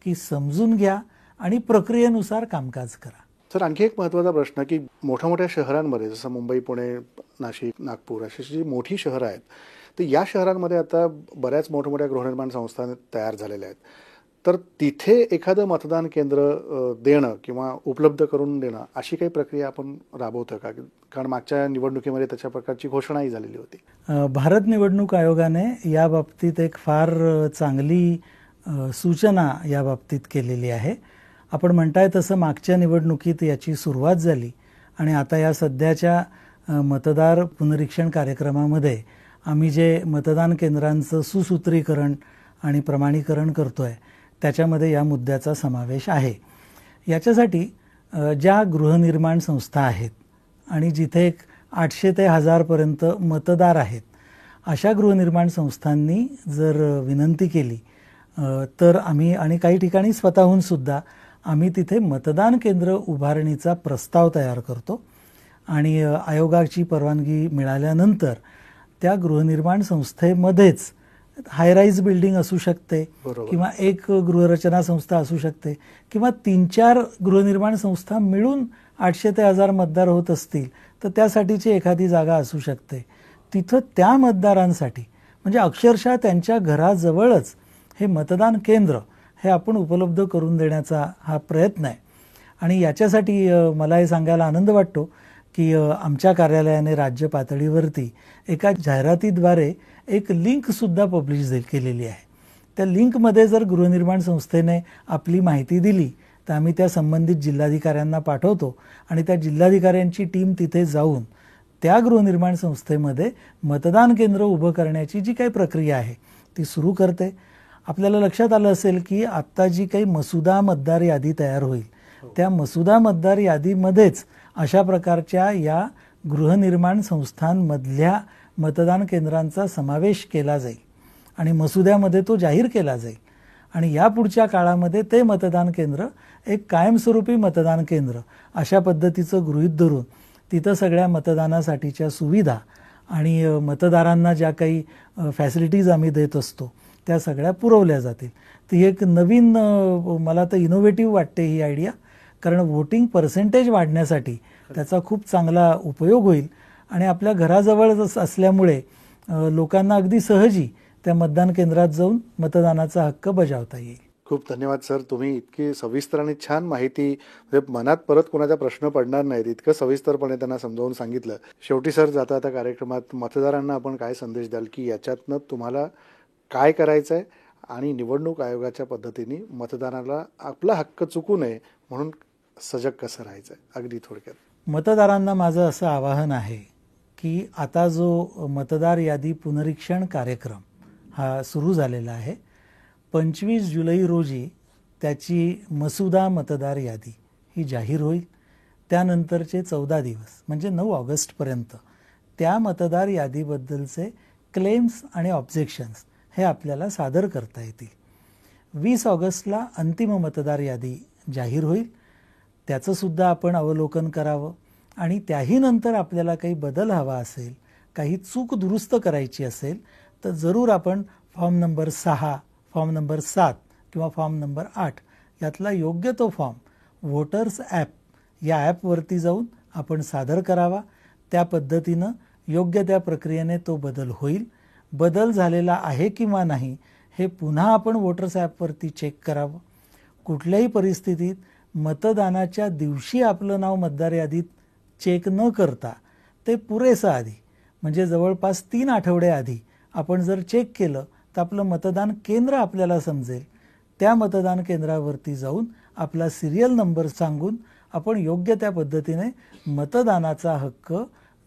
की समजून घ्या आणि प्रक्रियेनुसार कामकाज करा. सर, आणखी एक महत्त्वाचा प्रश्न की मोठ्या मोठ्या शहरांमध्ये जसं मुंबई, पुणे, नाशिक, नागपूर अशी जी मोठी शहरं आहेत, तर या शहरांमध्ये आता बऱ्याच मोठ्या मोठ्या गृहनिर्माण संस्था तयार झालेल्या आहेत. तर तिथे एखादं मतदान केंद्र देणं किंवा उपलब्ध करून देणं अशी काही प्रक्रिया आपण राबवतो का? कारण मागच्या निवडणुकीमध्ये त्याच्या प्रकारची घोषणाही झालेली होती. भारत निवडणूक आयोगाने या बाबतीत एक फार चांगली सूचना या बाबतीत केलेली आहे. आपण म्हणताय तसं मागच्या निवडणुकीत याची सुरुवात झाली आणि आता या सध्याच्या मतदार पुनरीक्षण कार्यक्रमामध्ये आम्ही जे मतदान केंद्रांचं सुसूत्रीकरण आणि प्रमाणीकरण करतोय त्याच्यामध्ये या मुद्द्याचा समावेश आहे. याच्यासाठी ज्या गृहनिर्माण संस्था आहेत आणि जिथे एक 800 ते 1000 पर्यंत मतदार आहेत अशा गृहनिर्माण संस्थांनी जर विनंती केली तर आम्ही आणि काही ठिकाणी स्वतःहून सुद्धा आम्ही तिथे मतदान केंद्र उभारणीचा प्रस्ताव तयार करतो आणि आयोगाची परवानगी मिळाल्यानंतर त्या गृहनिर्माण संस्थेमध्येच हायराईज बिल्डिंग असू शकते किंवा एक गृहरचना संस्था असू शकते किंवा 3-4 गृहनिर्माण संस्था मिळून 800 ते 1000 मतदार होत असतील तर त्यासाठीची एखादी जागा असू शकते. तिथं त्या मतदारांसाठी म्हणजे अक्षरशः त्यांच्या घराजवळच हे मतदान केंद्र हे आपण उपलब्ध करून देण्याचा हा प्रयत्न आहे. आणि याच्यासाठी मला हे सांगायला आनंद वाटतो की आमच्या कार्यालयाने राज्य पातळीवरती एका जाहिरातीद्वारे एक लिंकसुद्धा पब्लिश केलेली आहे. त्या लिंकमध्ये जर गृहनिर्माण संस्थेने आपली माहिती दिली तर आम्ही त्या संबंधित जिल्हाधिकाऱ्यांना पाठवतो आणि त्या जिल्हाधिकाऱ्यांची टीम तिथे जाऊन त्या गृहनिर्माण संस्थेमध्ये मतदान केंद्र उभं करण्याची जी काही प्रक्रिया आहे ती सुरू करते. आपल्याला लक्षात आलं असेल की आत्ता जी काही मसुदा मतदार यादी तयार होईल त्या मसुदा मतदार यादीमध्येच अशा प्रकारच्या या गृहनिर्माण संस्थांमधल्या मतदान केंद्रांचा समावेश केला जाईल आणि मसुद्यामध्ये तो जाहीर केला जाईल आणि या पुढच्या काळामध्ये ते मतदान केंद्र एक कायमस्वरूपी मतदान केंद्र अशा पद्धतीचं गृहीत धरून तिथं सगळ्या मतदानासाठीच्या सुविधा आणि मतदारांना ज्या काही फॅसिलिटीज आम्ही देत असतो त्या सगळ्या पुरवल्या जातील. ती एक नवीन मला तर इनोव्हेटिव्ह वाटते ही आयडिया, कारण वोटिंग पर्सेंटेज वाढण्यासाठी त्याचा खूप चांगला उपयोग होईल आणि आपल्या घराजवळच असल्यामुळे लोकांना अगदी सहजी त्या मतदान केंद्रात जाऊन मतदानाचा हक्क बजावता येईल. खूप धन्यवाद सर. तुम्ही इतकी सविस्तर आणि छान माहिती, म्हणजे मनात परत कोणाचा प्रश्न पडणार नाहीत इतकं सविस्तरपणे त्यांना समजावून सांगितलं. शेवटी सर, जाता जाता कार्यक्रमात मतदारांना आपण काय संदेश द्याल की याच्यातनं तुम्हाला काय करायचं आहे आणि निवडणूक आयोगाच्या पद्धतीने मतदाराला आपला हक्क चुकू नये म्हणून सजग कसं राहायचं आहे, अगदी थोडक्यात? मतदारांना माझं असं आवाहन आहे की आता जो मतदार यादी पुनरीक्षण कार्यक्रम हा सुरू झालेला आहे, 25 जुलै रोजी त्याची मसुदा मतदार यादी ही जाहीर होईल. त्यानंतरचे 14 दिवस म्हणजे 9 ऑगस्टपर्यंत त्या मतदार यादीबद्दलचे क्लेम्स आणि ऑब्जेक्शन्स हे आपल्याला सादर करता येतील. 20 ऑगस्टला अंतिम मतदार यादी जाहीर होईल. त्याचं सुद्धा आपण अवलोकन करावं आणि त्याही नंतर आपल्याला काही बदल हवा असेल, काही चूक दुरुस्त करायची असेल तर जरूर आपण फॉर्म नंबर 6, फॉर्म नंबर 7 किंवा फॉर्म नंबर 8 यातला योग्य तो फॉर्म वोटर्स ॲप या ॲपवरती जाऊन आपण सादर करावा. त्या पद्धतीनं योग्य त्या प्रक्रियेने तो बदल होईल. बदल झालेला आहे किंवा नाही हे पुन्हा आपण वोटर्स ॲपवरती चेक करावं. कुठल्याही परिस्थितीत मतदानाच्या दिवशी आपलं नाव मतदार यादीत चेक न करता ते पुरेसं आधी म्हणजे जवळपास 3 आठवडे आधी आपण जर चेक केलं तर आपलं मतदान केंद्र आपल्याला समजेल. त्या मतदान केंद्रावरती जाऊन आपला सिरियल नंबर सांगून आपण योग्य त्या पद्धतीने मतदानाचा हक्क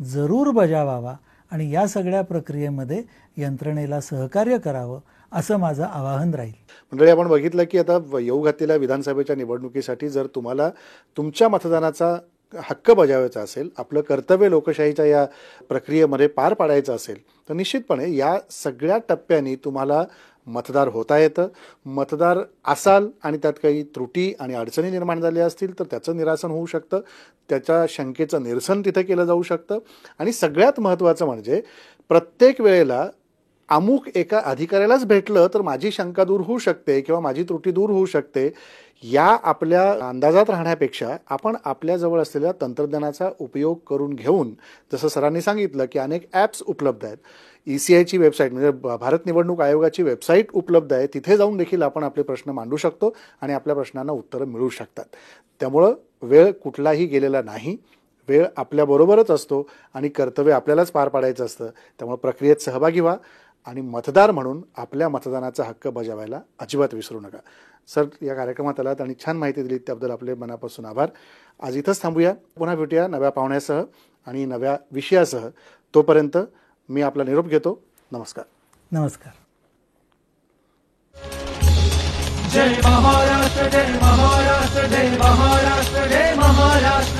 जरूर बजावावा आणि या सगळ्या प्रक्रियेमध्ये यंत्रणेला सहकार्य करावं असं माझं आवाहन राहील. मंडळी, आपण बघितलं की आता येऊ घातलेल्या विधानसभेच्या निवडणुकीसाठी जर तुम्हाला तुमच्या मतदानाचा हक्क बजावायचा असेल, आपलं कर्तव्य लोकशाहीच्या या प्रक्रियेमध्ये पार पाडायचं असेल तर निश्चितपणे या सगळ्या टप्प्यांनी तुम्हाला मतदार होता येतं. मतदार असाल आणि त्यात काही त्रुटी आणि अडचणी निर्माण झाल्या असतील तर त्याचं निरासन होऊ शकतं, त्याच्या शंकेचं निरसन तिथे केलं जाऊ शकतं. आणि सगळ्यात महत्त्वाचं म्हणजे प्रत्येक वेळेला अमुक एका अधिकाऱ्यालाच भेटलं तर माझी शंका दूर होऊ शकते किंवा माझी त्रुटी दूर होऊ शकते या आपल्या अंदाजात राहण्यापेक्षा आपण आपल्याजवळ असलेल्या तंत्रज्ञानाचा उपयोग करून घेऊन, जसं सरांनी सांगितलं की अनेक ॲप्स उपलब्ध आहेत, ECIची वेबसाईट म्हणजे भारत निवडणूक आयोगाची वेबसाईट उपलब्ध आहे, तिथे जाऊन देखील आपण आपले प्रश्न मांडू शकतो आणि आपल्या प्रश्नांना उत्तरं मिळू शकतात. त्यामुळं वेळ कुठलाही गेलेला नाही, वेळ आपल्याबरोबरच असतो आणि कर्तव्य आपल्यालाच पार पाडायचं असतं. त्यामुळे प्रक्रियेत सहभागी व्हा आणि मतदार म्हणून आपल्या मतदानाचा हक्क बजावायला अजिबात विसरू नका. सर, या कार्यक्रमात आलात आणि छान माहिती दिली त्याबद्दल आपले मनापासून आभार. आज इथंच थांबूया, पुन्हा भेटूया नव्या पाहुण्यासह आणि नव्या विषयासह. तोपर्यंत मी आपला निरोप घेतो. नमस्कार. नमस्कार. जय महाराष्ट्र, जय महाराष्ट्र, जय महाराष्ट्र, जय महाराष्ट्र.